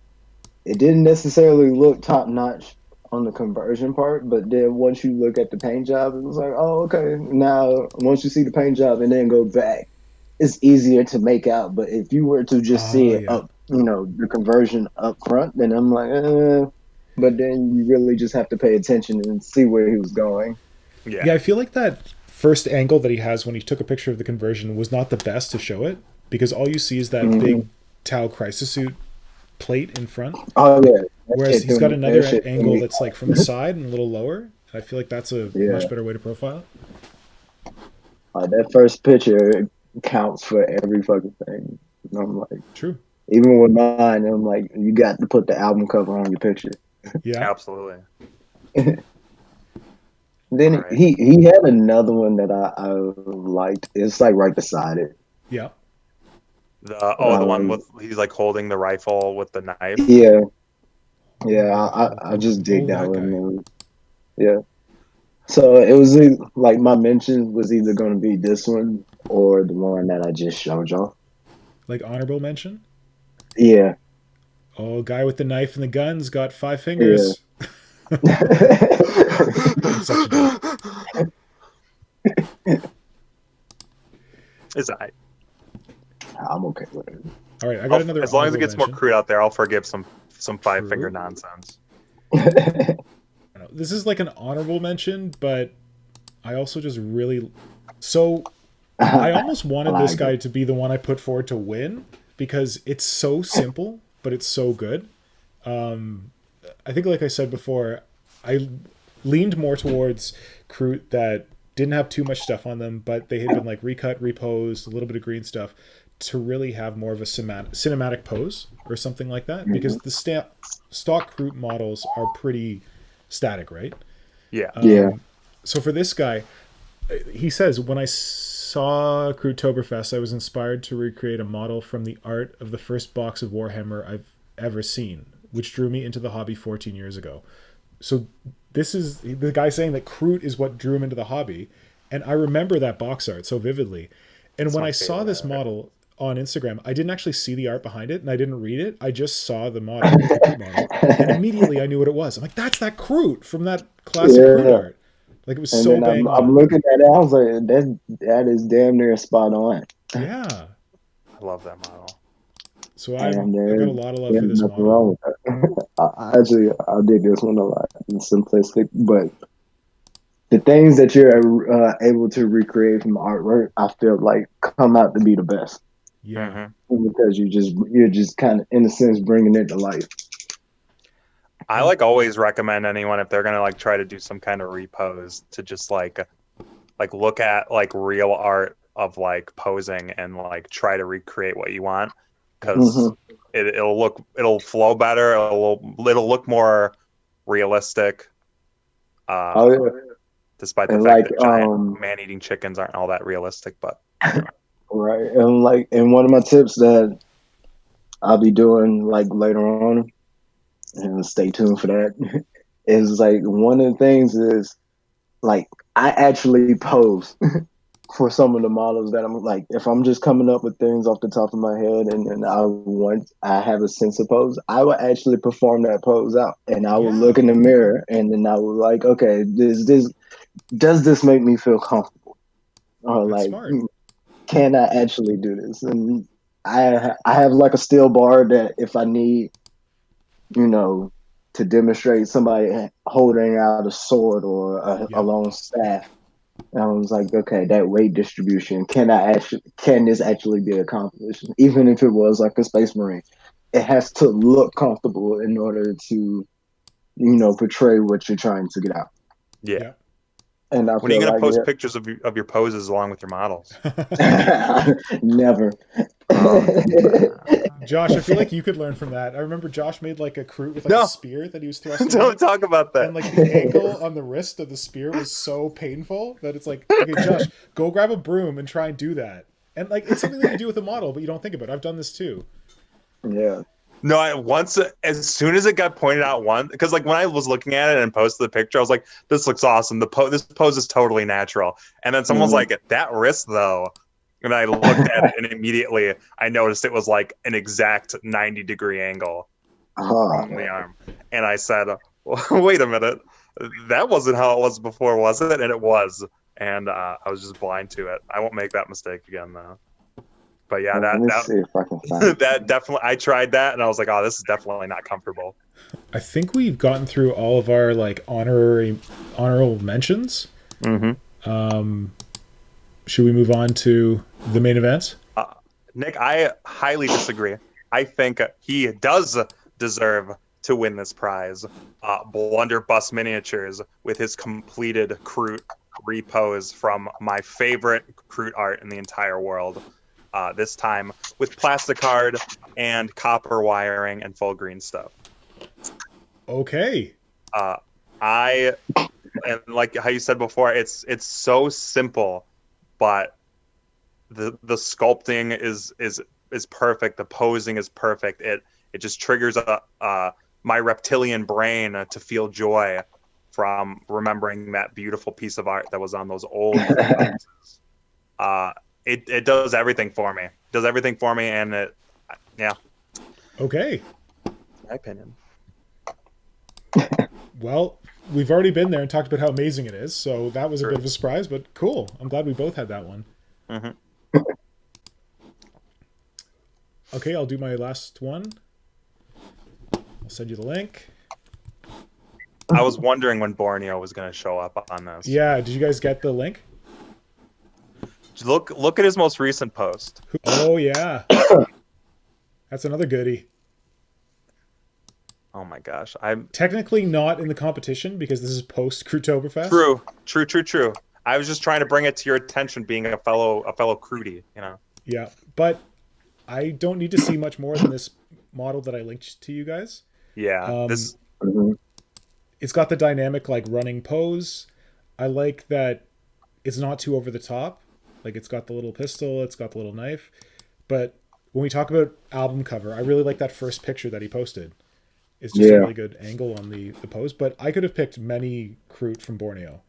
Speaker 3: it didn't necessarily look top notch on the conversion part, but then once you look at the paint job, it was like, oh, okay. Now once you see the paint job and then go back, it's easier to make out. But if you were to just see
Speaker 1: Oh
Speaker 3: it
Speaker 1: yeah.
Speaker 3: up, the conversion up front, then I'm like, eh. But then you really just have to pay attention and see where he was going.
Speaker 2: Yeah,
Speaker 1: Yeah, I feel like that first angle that he has when he took a picture of the conversion was not the best to show it because all you see is that big Tau crisis suit plate in front.
Speaker 3: Oh yeah,
Speaker 1: Whereas he's got another
Speaker 3: that shit
Speaker 1: angle that's like from the side and a little lower. I feel like that's a
Speaker 3: Yeah.
Speaker 1: much better way to profile it.
Speaker 3: That first picture counts for every fucking thing. And I'm like,
Speaker 1: True.
Speaker 3: even with mine, I'm like, you got to put the album cover on your picture.
Speaker 1: Yeah.
Speaker 2: absolutely.
Speaker 3: Then
Speaker 2: Alright.
Speaker 3: he had another one that I liked. It's like right beside it.
Speaker 1: Yeah.
Speaker 2: The one with he's like holding the rifle with the knife.
Speaker 3: Yeah, I just dig
Speaker 1: Oh,
Speaker 3: that
Speaker 1: that guy.
Speaker 3: one. Yeah. So it was like my mention was either going to be this one or the one that I just showed y'all.
Speaker 1: Like honorable mention.
Speaker 3: Yeah.
Speaker 1: Oh, guy with the knife and the guns got 5
Speaker 3: Yeah.
Speaker 1: fingers. I'm such a dick.
Speaker 2: Is that
Speaker 3: I'm okay with it.
Speaker 1: All right, I got another.
Speaker 2: as long as it
Speaker 1: honorable
Speaker 2: gets more
Speaker 1: mention.
Speaker 2: crude out there, I'll forgive some five
Speaker 1: True.
Speaker 2: finger nonsense.
Speaker 1: I don't know. This is like an honorable mention, but I also just really so I almost wanted this guy to be the one I put forward to win because it's so simple, but it's so good. I think, like I said before, I leaned more towards Kroot that didn't have too much stuff on them, but they had been like recut, reposed, a little bit of green stuff to really have more of a cinematic pose or something like that. Because the stock Kroot models are pretty static, right?
Speaker 2: Yeah.
Speaker 3: Yeah.
Speaker 1: So for this guy, he says, when I saw Krootoberfest, I was inspired to recreate a model from the art of the first box of Warhammer I've ever seen, which drew me into the hobby 14 years ago. So this is the guy saying that Kroot is what drew him into the hobby. And I remember that box art so vividly. And when I saw this model on Instagram, I didn't actually see the art behind it and I didn't read it. I just saw the model, the Kroot model, and immediately I knew what it was. I'm like, that's that Kroot from that classic Kroot art. Like, it was
Speaker 3: And
Speaker 1: so
Speaker 3: then
Speaker 1: bang on.
Speaker 3: I'm looking at it, I was like, that is damn near spot on.
Speaker 1: Yeah.
Speaker 2: I love that model.
Speaker 1: So I got
Speaker 3: And
Speaker 1: a lot of love for
Speaker 3: there's
Speaker 1: this
Speaker 3: nothing
Speaker 1: model.
Speaker 3: wrong with that. I dig this one a lot. It's simplistic, but the things that you're able to recreate from artwork, I feel like come out to be the best.
Speaker 1: Yeah.
Speaker 3: Because you're just kind of in a sense bringing it to life.
Speaker 2: I like always recommend anyone if they're gonna like try to do some kind of repose to just like look at like real art of like posing and like try to recreate what you want because it'll flow better. It'll look more realistic. Despite the fact that giant man-eating chickens aren't all that realistic, but
Speaker 3: right. And one of my tips that I'll be doing like later on, and stay tuned for that, is like one of the things is like I actually pose for some of the models that I'm like, if I'm just coming up with things off the top of my head and I have a sense of pose, I will actually perform that pose out and I will look in the mirror and then I will like, does this make me feel comfortable? Or
Speaker 1: That's
Speaker 3: like,
Speaker 1: smart.
Speaker 3: can I actually do this? And I have like a steel bar that if I need, to demonstrate somebody holding out a sword or a long staff. And I was like, okay, that weight distribution, can this actually be accomplished? Even if it was like a Space Marine, it has to look comfortable in order to, portray what you're trying to get out.
Speaker 2: Yeah.
Speaker 3: And I
Speaker 2: when are you
Speaker 3: feel
Speaker 2: gonna
Speaker 3: like
Speaker 2: post pictures of your poses along with your models?
Speaker 3: Never.
Speaker 1: Josh, I feel like you could learn from that. I remember Josh made like a Kroot with like a spear that he was thrusting.
Speaker 2: Don't talk about that.
Speaker 1: And like the angle on the wrist of the spear was so painful that it's like, okay, Josh, go grab a broom and try and do that. And like it's something that you do with a model, but you don't think about it. I've done this too.
Speaker 3: Yeah.
Speaker 2: No, as soon as it got pointed out because like when I was looking at it and posted the picture, I was like, this looks awesome. This pose is totally natural. And then someone's like, that wrist though. And I looked at it and immediately I noticed it was like an exact 90-degree angle on the arm. And I said, wait a minute. That wasn't how it was before, was it? And it was. And I was just blind to it. I won't make that mistake again though. But yeah, that definitely, I tried that and I was like, oh, this is definitely not comfortable.
Speaker 1: I think we've gotten through all of our like honorable mentions.
Speaker 2: Mm-hmm.
Speaker 1: Should we move on to the main event?
Speaker 2: Nick, I highly disagree. I think he does deserve to win this prize. Blunderbuss Miniatures with his completed Kroot repose from my favorite Kroot art in the entire world. This time with plastic card and copper wiring and full green stuff.
Speaker 1: Okay.
Speaker 2: And like how you said before, it's so simple, but the sculpting is perfect. The posing is perfect. It just triggers my reptilian brain to feel joy from remembering that beautiful piece of art that was on those old boxes. It does everything for me. And yeah.
Speaker 1: Okay.
Speaker 2: My opinion.
Speaker 1: Well, we've already been there and talked about how amazing it is, so that was a bit of a surprise, but cool. I'm glad we both had that one.
Speaker 2: Mm-hmm.
Speaker 1: Okay, I'll do my last one. I'll send you the link.
Speaker 2: I was wondering when Borneo was going to show up on this.
Speaker 1: Yeah, did you guys get the link?
Speaker 2: Look at his most recent post.
Speaker 1: Oh yeah, that's another goodie.
Speaker 2: Oh my gosh, I'm
Speaker 1: technically not in the competition because this is post Krootoberfest.
Speaker 2: True. I was just trying to bring it to your attention, being a fellow Krootie,
Speaker 1: Yeah, but I don't need to see much more than this model that I linked to you guys.
Speaker 2: Yeah,
Speaker 1: it's got the dynamic like running pose. I like that it's not too over the top. Like it's got the little pistol, it's got the little knife. But when we talk about album cover, I really like that first picture that he posted. It's just a really good angle on the pose. But I could have picked many Kroot from Borneo.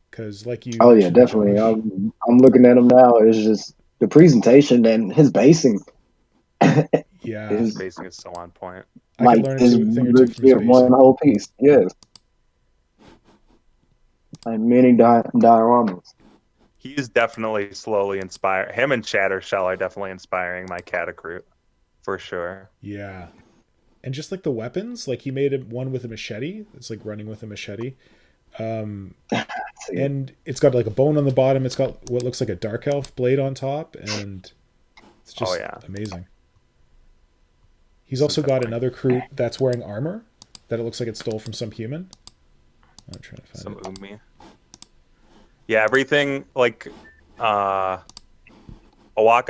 Speaker 1: Because like you...
Speaker 3: Oh yeah, definitely. I'm looking at him now. It's just the presentation and his basing.
Speaker 1: Yeah.
Speaker 2: His basing is so on point.
Speaker 1: I could learn a thing or two from his basing.
Speaker 3: One whole piece, yes. Like many dioramas.
Speaker 2: He is definitely slowly inspired. Him and Shattershell are definitely inspiring my Kroot, for sure.
Speaker 1: Yeah. And just like the weapons, like he made one with a machete. It's like running with a machete. And it's got like a bone on the bottom. It's got what looks like a dark elf blade on top. And it's just amazing. He's also got another Kroot that's wearing armor that it looks like it stole from some human. I'm trying to find
Speaker 2: some Umi. Yeah, everything like Owakka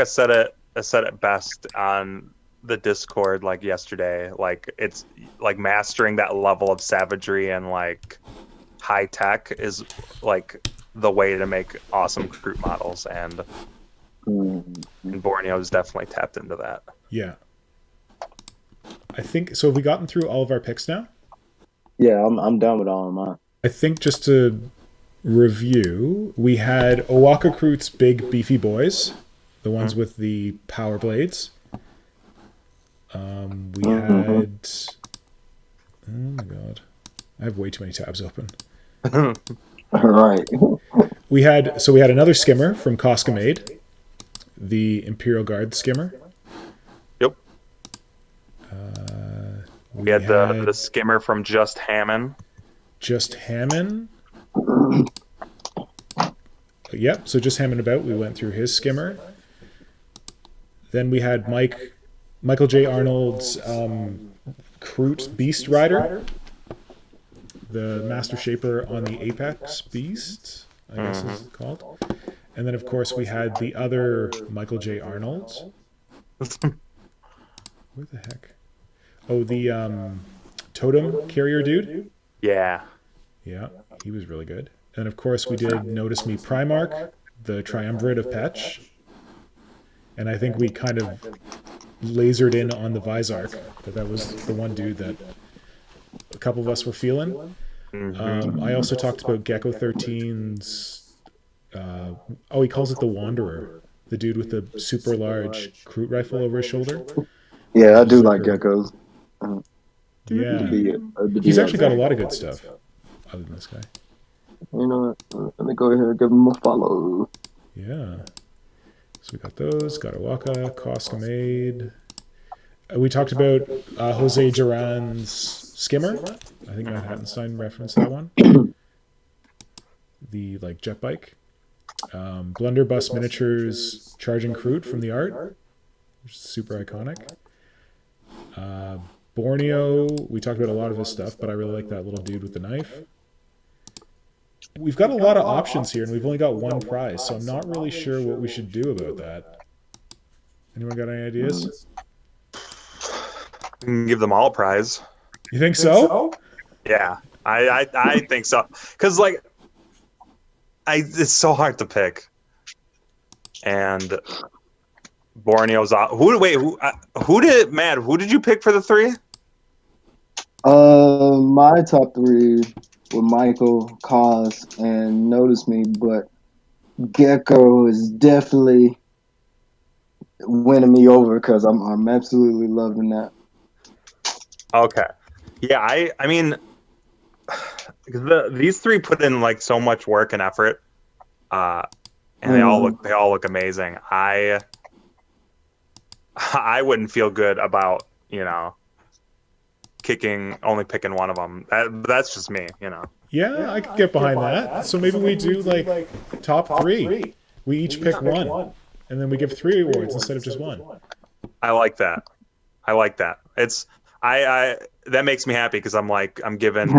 Speaker 2: said it best on the Discord like yesterday. Like it's like mastering that level of savagery and like high tech is like the way to make awesome Kroot models, and Borneo has definitely tapped into that.
Speaker 1: Yeah. I think so. Have we gotten through all of our picks now?
Speaker 3: Yeah, I'm done with all of mine.
Speaker 1: I think just to review, we had Owakka Kroot's big beefy boys, the ones with the power blades. We had oh my god, I have way too many tabs open.
Speaker 3: All right.
Speaker 1: We had another skimmer from Costco Made. the Imperial Guard skimmer.
Speaker 2: Yep.
Speaker 1: We
Speaker 2: had the skimmer from Just Hammond.
Speaker 1: Just Hammond. Yep, so Just Hammond About. We went through his skimmer. Then we had Michael J. Arnold's Kroot Beast Rider, the Master Shaper on the Apex Beast, I guess is called. And then, of course, we had the other Michael J. Arnold. Where the heck? Oh, the Totem Carrier dude?
Speaker 2: Yeah.
Speaker 1: Yeah, he was really good. And, of course, we did Notice Me Primarch, the Triumvirate of Patch. And I think we kind of lasered in on the Vizark, but that was the one dude that a couple of us were feeling. I also talked about Gecko 13's he calls it the Wanderer, the dude with the super large Kroot rifle over his shoulder.
Speaker 3: Yeah, I do like geckos.
Speaker 1: Yeah, he's actually got a lot of good stuff other than this guy.
Speaker 3: You know what? Let me go ahead and give him a follow.
Speaker 1: Yeah. So we got those, got Owakka, Koska Made. We talked about Jose Duran's skimmer. I think Madhattenstein referenced that one. The jet bike. Blunderbuss Miniatures Charging Kroot from the art, which is super iconic. Borneo, we talked about a lot of his stuff, but I really like that little dude with the knife. We've got a lot of options here, and we've only got one prize, so I'm not really sure what we should do about that. Anyone got any ideas?
Speaker 2: We can give them all a prize.
Speaker 1: You think so?
Speaker 2: Yeah, I think so. Because, it's so hard to pick. And Borneo's out. Who did you pick for the three?
Speaker 3: My top three were Michael, Cos, and Notice Me, but Gecko is definitely winning me over because I'm absolutely loving that.
Speaker 2: Okay, yeah, I mean, these three put in so much work and effort, and they all look amazing. I wouldn't feel good about only picking one of them. That's just me,
Speaker 1: Yeah, I could get behind that. So maybe we do top three. We each pick one, and then we give 3 awards instead of just one.
Speaker 2: I like that. It's that makes me happy because I'm giving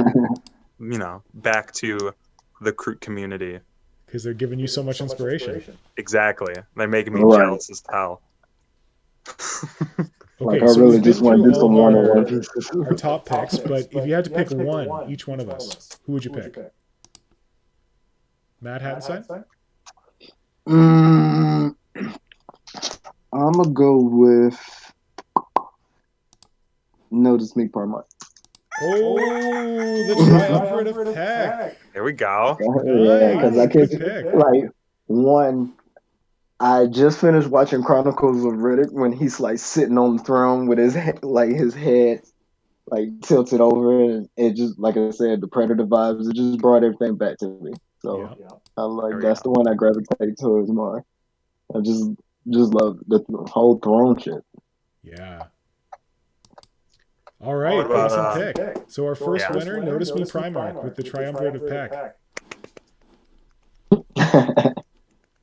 Speaker 2: back to the Kroot community
Speaker 1: because they're giving you so much inspiration.
Speaker 2: Exactly, they're making me jealous as hell.
Speaker 1: Okay,
Speaker 3: I
Speaker 1: so
Speaker 3: really just want this to one
Speaker 1: our top picks, but if you had to pick one, each one of us, who would you pick? Madhattenstein?
Speaker 3: I'm gonna go with Notice Me Primarch.
Speaker 1: Oh, the Triumvirate of Patch.
Speaker 2: There we go.
Speaker 3: Yeah, because I can't one. I just finished watching Chronicles of Riddick when he's sitting on the throne with his his head tilted over, and it just like I said, the Predator vibes. It just brought everything back to me. So that's the one I gravitate towards more. I just love the whole throne shit.
Speaker 1: Yeah. All right, awesome pick. So our first winner, Notice Me Primarch with the Triumvirate of Patch.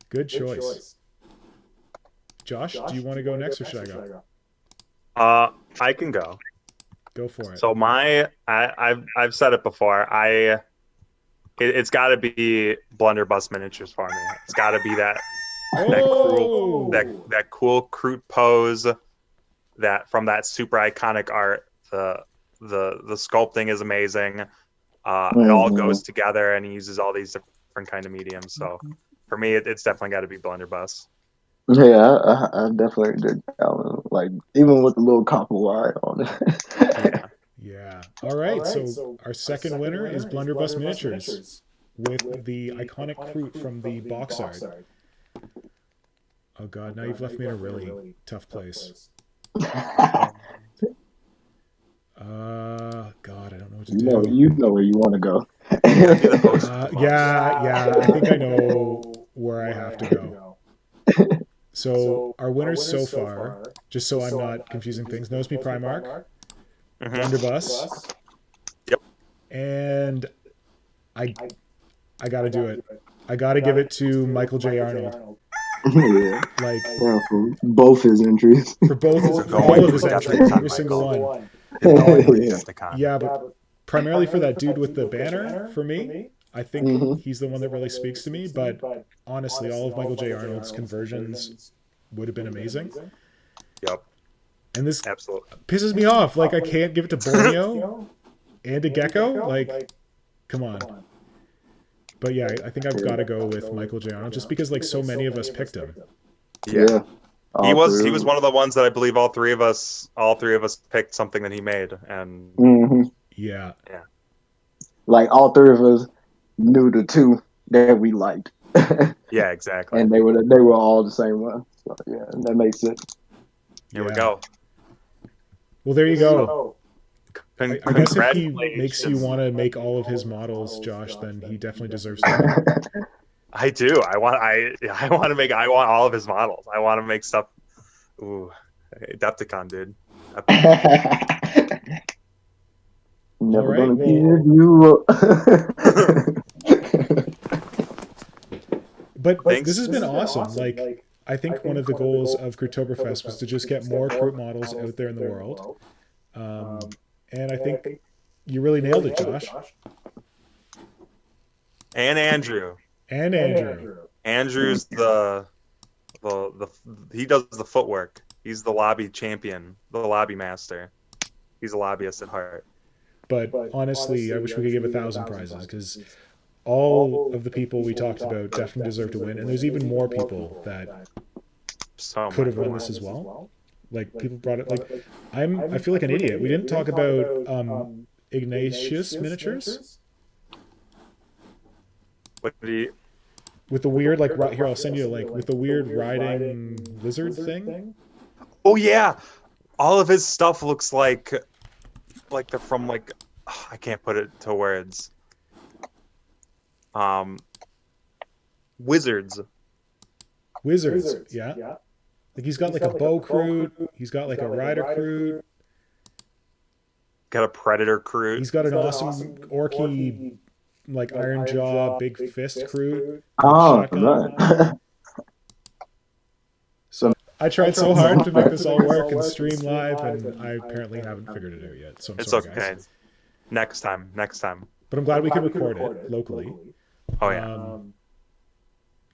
Speaker 1: Good choice. Josh, do you want to go next or should I
Speaker 2: go? I can go.
Speaker 1: Go for it.
Speaker 2: So I've said it before. It's got to be Blunderbuss Miniatures for me. It's got to be that cool Kroot pose that from that super iconic art. The sculpting is amazing. It all goes together, and he uses all these different kind of mediums. So for me, it's definitely got to be Blunderbuss.
Speaker 3: Yeah, I definitely did that one. Even with the little copper wire on it.
Speaker 1: Yeah. All right. So our second winner is Blunderbuss Miniatures with the iconic Kroot from the box art. Oh God! Now you've left me in a really tough place. God, I don't know what to do.
Speaker 3: You know where you want to go.
Speaker 1: Yeah. I think I know where I have to go. So our winners so far, just so I'm not confusing things, Knows Me Primark, Blunderbuss,
Speaker 2: Yep.
Speaker 1: and I gotta do it. I gotta give it to Michael J. Arnold.
Speaker 3: Yeah.
Speaker 1: Like
Speaker 3: Yeah, for both his entries.
Speaker 1: for both his, for all of his entries, every single one.
Speaker 2: You're going with Decepticon.
Speaker 1: Yeah, but primarily for that dude with the banner, for me, I think
Speaker 3: Mhm.
Speaker 1: he's the one that really speaks to me. But honestly, all of Michael J. Arnold's conversions would have been amazing.
Speaker 2: Yep.
Speaker 1: And this
Speaker 2: Absolutely.
Speaker 1: pisses me off. Like, I can't give it to Borneo and a Gecko. Like, come on. But yeah, I think I've got to go with Michael J. Arnold just because like so many of us picked him.
Speaker 2: Yeah. He
Speaker 3: All
Speaker 2: was
Speaker 3: three.
Speaker 2: one of the ones that I believe all three of us picked something that he made, and
Speaker 3: Mhm.
Speaker 1: Yeah.
Speaker 3: Like all three of us knew the two that we liked.
Speaker 2: yeah, exactly.
Speaker 3: And they were all the same one. So yeah, that makes sense.
Speaker 2: Here we
Speaker 1: Yeah.
Speaker 2: go.
Speaker 1: Well, there you go. I guess if he
Speaker 2: Congratulations.
Speaker 1: makes you want to make all of his models, Josh, then he definitely deserves to win.
Speaker 2: I do. I want all of his models. I want to make stuff. Ooh, Adepticon, dude.
Speaker 3: Never
Speaker 1: All right,
Speaker 3: gonna
Speaker 1: well-
Speaker 3: give you up.
Speaker 1: But
Speaker 2: Thanks.
Speaker 1: this has been awesome. Like, I think one of the goals of Krootoberfest was to just get more Kroot models out there in the world. And I think you really nailed it, Josh.
Speaker 2: And Andrew.
Speaker 1: And Andrew.
Speaker 2: Andrew's the he does the footwork. He's the lobby champion, the lobby master. He's a lobbyist at heart.
Speaker 1: But honestly, I wish we could give 1,000 prizes because all of the people we talked about definitely deserve to win. And there's even more people that could have won this as well. Like, people brought it. Like, I feel like an idiot. We didn't talk about Ignatius miniatures
Speaker 2: What did he?
Speaker 1: with the weird, like, here, I'll send you a link, with the weird riding lizard thing.
Speaker 2: Oh yeah, all of his stuff looks like they're from like I can't put it to words. Wizards.
Speaker 1: Wizards, yeah. Like, he's got like a bow Kroot. He's got like a rider Kroot.
Speaker 2: Got a predator Kroot.
Speaker 1: He's got an awesome orky, like iron jaw, big fist Kroot.
Speaker 3: Oh,
Speaker 1: Shotgun.
Speaker 3: right.
Speaker 1: So I tried so hard to make this all work and stream live, and I apparently haven't figured it out yet. So I'm sorry,
Speaker 2: okay.
Speaker 1: guys.
Speaker 2: Next time.
Speaker 1: But I'm glad we could record it locally.
Speaker 2: Oh yeah.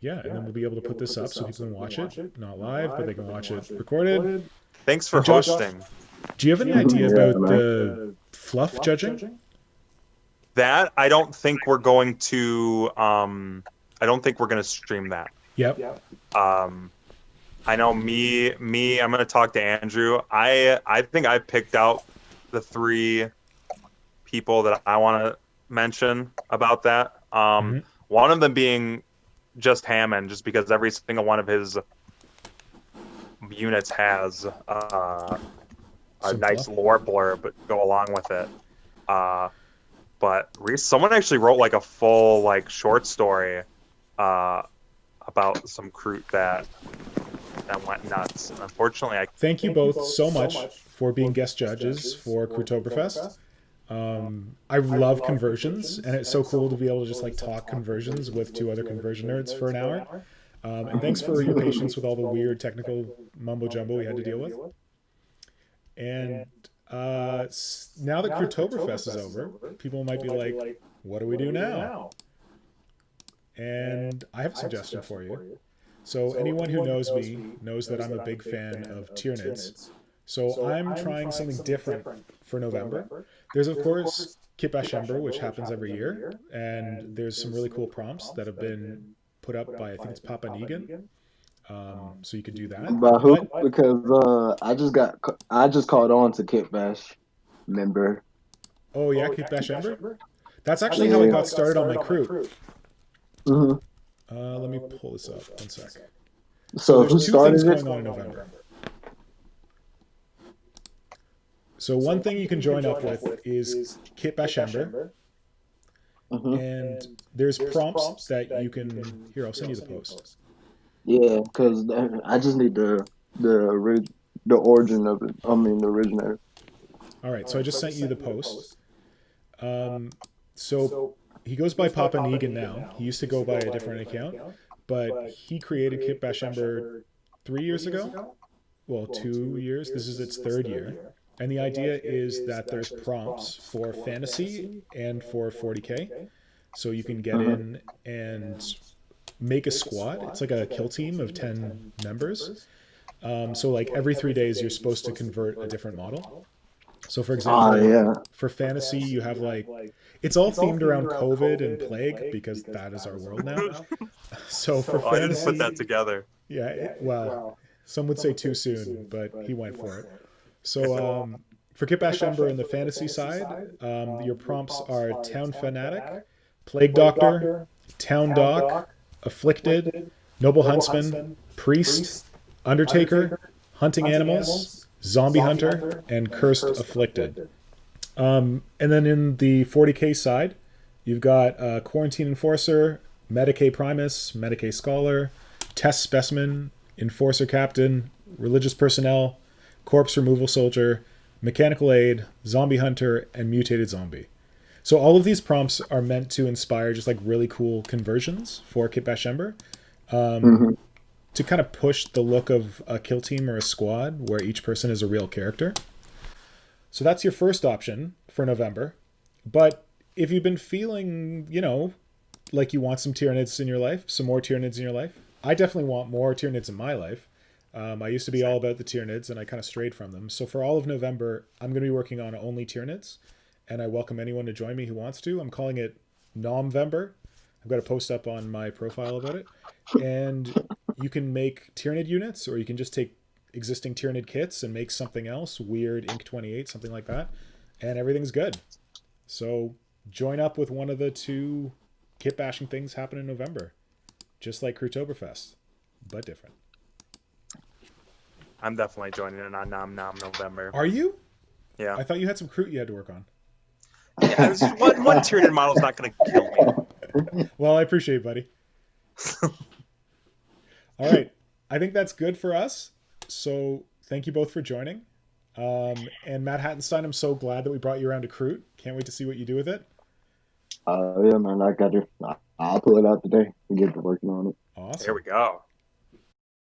Speaker 1: Yeah, and then we'll be able to put this up so people can watch it, not live, but they can watch it recorded.
Speaker 2: Thanks for
Speaker 1: Josh,
Speaker 2: hosting.
Speaker 1: Do you have any idea about the fluff judging?
Speaker 2: That I don't think we're going to. I don't think we're going to stream that.
Speaker 1: Yep.
Speaker 2: I know me. I'm going to talk to Andrew. I think I picked out the 3 people that I want to mention about that. One of them being just Hammond, just because every single one of his units has a nice lore blurb but go along with it. But someone actually wrote like a full like short story about some Kroot that went nuts. Unfortunately, I
Speaker 1: Thank you both so much for being guest judges for Krootoberfest. I love conversions, and it's so cool to be able to just like talk conversions with 2 other conversion nerds for an hour. And thanks for your patience with all the weird technical mumbo jumbo we had to deal with. And now that Krootoberfest is over, people might be like, what do we do now? And I have a suggestion for you. So anyone who knows me knows that I'm a big fan of Tyranids. So I'm trying something different for November. There's, of course, kitbashing, which happens every year. And there's some really cool prompts that have been put up by, I think it's Papa Negan. So you could do that.
Speaker 3: By who? Because I just caught on to Kitbash member.
Speaker 1: Oh yeah, kitbashing. That's actually how I got started on my Kroot. Let me pull this up. One sec.
Speaker 3: So
Speaker 1: there's
Speaker 3: who
Speaker 1: 2
Speaker 3: started
Speaker 1: things
Speaker 3: it?
Speaker 1: going on in November. So one thing you can join up with is kitbashing. And there's prompts that you can... Here, I'll send you the post.
Speaker 3: Yeah, because I just need the origin of it. I mean, the originator.
Speaker 1: All right, so I just sent you the post. So he goes by Papa Negan now. He used to go by a different account, but he created Kitbash Ember 3 years ago. Well, 2 years. This is its third year. And the idea is that there's prompts for fantasy and for 40K. So you can get
Speaker 3: Uh-huh.
Speaker 1: in and make a squad. It's like a kill team of 10 members. So, like, every 3 days, you're supposed to convert a different model. So, for
Speaker 3: Oh
Speaker 1: example,
Speaker 3: yeah.
Speaker 1: for fantasy, you have like, it's all themed around COVID and plague because that is our world now. So, for
Speaker 2: Oh, I didn't put
Speaker 1: fantasy,
Speaker 2: that together.
Speaker 1: yeah, well, some would say too soon, but he went for it. So, for Kitbash Ember in the fantasy side, your prompts are Town Fanatic, Plague Doctor, Town Doc, Afflicted, Noble Huntsman, Priest, Undertaker, Hunting Animals, Zombie Hunter, and Cursed Afflicted. And then in the 40K side, you've got Quarantine Enforcer, Medicae Primus, Medicae Scholar, Test Specimen, Enforcer Captain, Religious Personnel, Corpse Removal Soldier, Mechanical Aid, Zombie Hunter, and Mutated Zombie. So all of these prompts are meant to inspire just like really cool conversions for Kitbash Ember
Speaker 3: Hmm.
Speaker 1: to kind of push the look of a kill team or a squad where each person is a real character. So that's your first option for November. But if you've been feeling, like you want some Tyranids in your life, some more Tyranids in your life, I definitely want more Tyranids in my life. I used to be all about the Tyranids and I kind of strayed from them. So for all of November, I'm going to be working on only Tyranids, and I welcome anyone to join me who wants to. I'm calling it Nomvember. I've got a post up on my profile about it. And you can make Tyranid units, or you can just take existing Tyranid kits and make something else, weird Ink 28, something like that, and everything's good. So join up with one of the two kit bashing things happen in November, just like Krootoberfest, but different.
Speaker 2: I'm definitely joining in on Nom Nom November.
Speaker 1: Are you?
Speaker 2: Yeah.
Speaker 1: I thought you had some Kroot you had to work on.
Speaker 2: Yeah, it was just one Tyranid model's not going to kill me.
Speaker 1: Well, I appreciate it, buddy. All right. I think that's good for us. So thank you both for joining. And Madhattenstein, I'm so glad that we brought you around to Kroot. Can't wait to see what you do with it.
Speaker 3: Yeah, man, I got you. I'll pull it out today and get to working on it.
Speaker 1: Awesome.
Speaker 2: Here we go.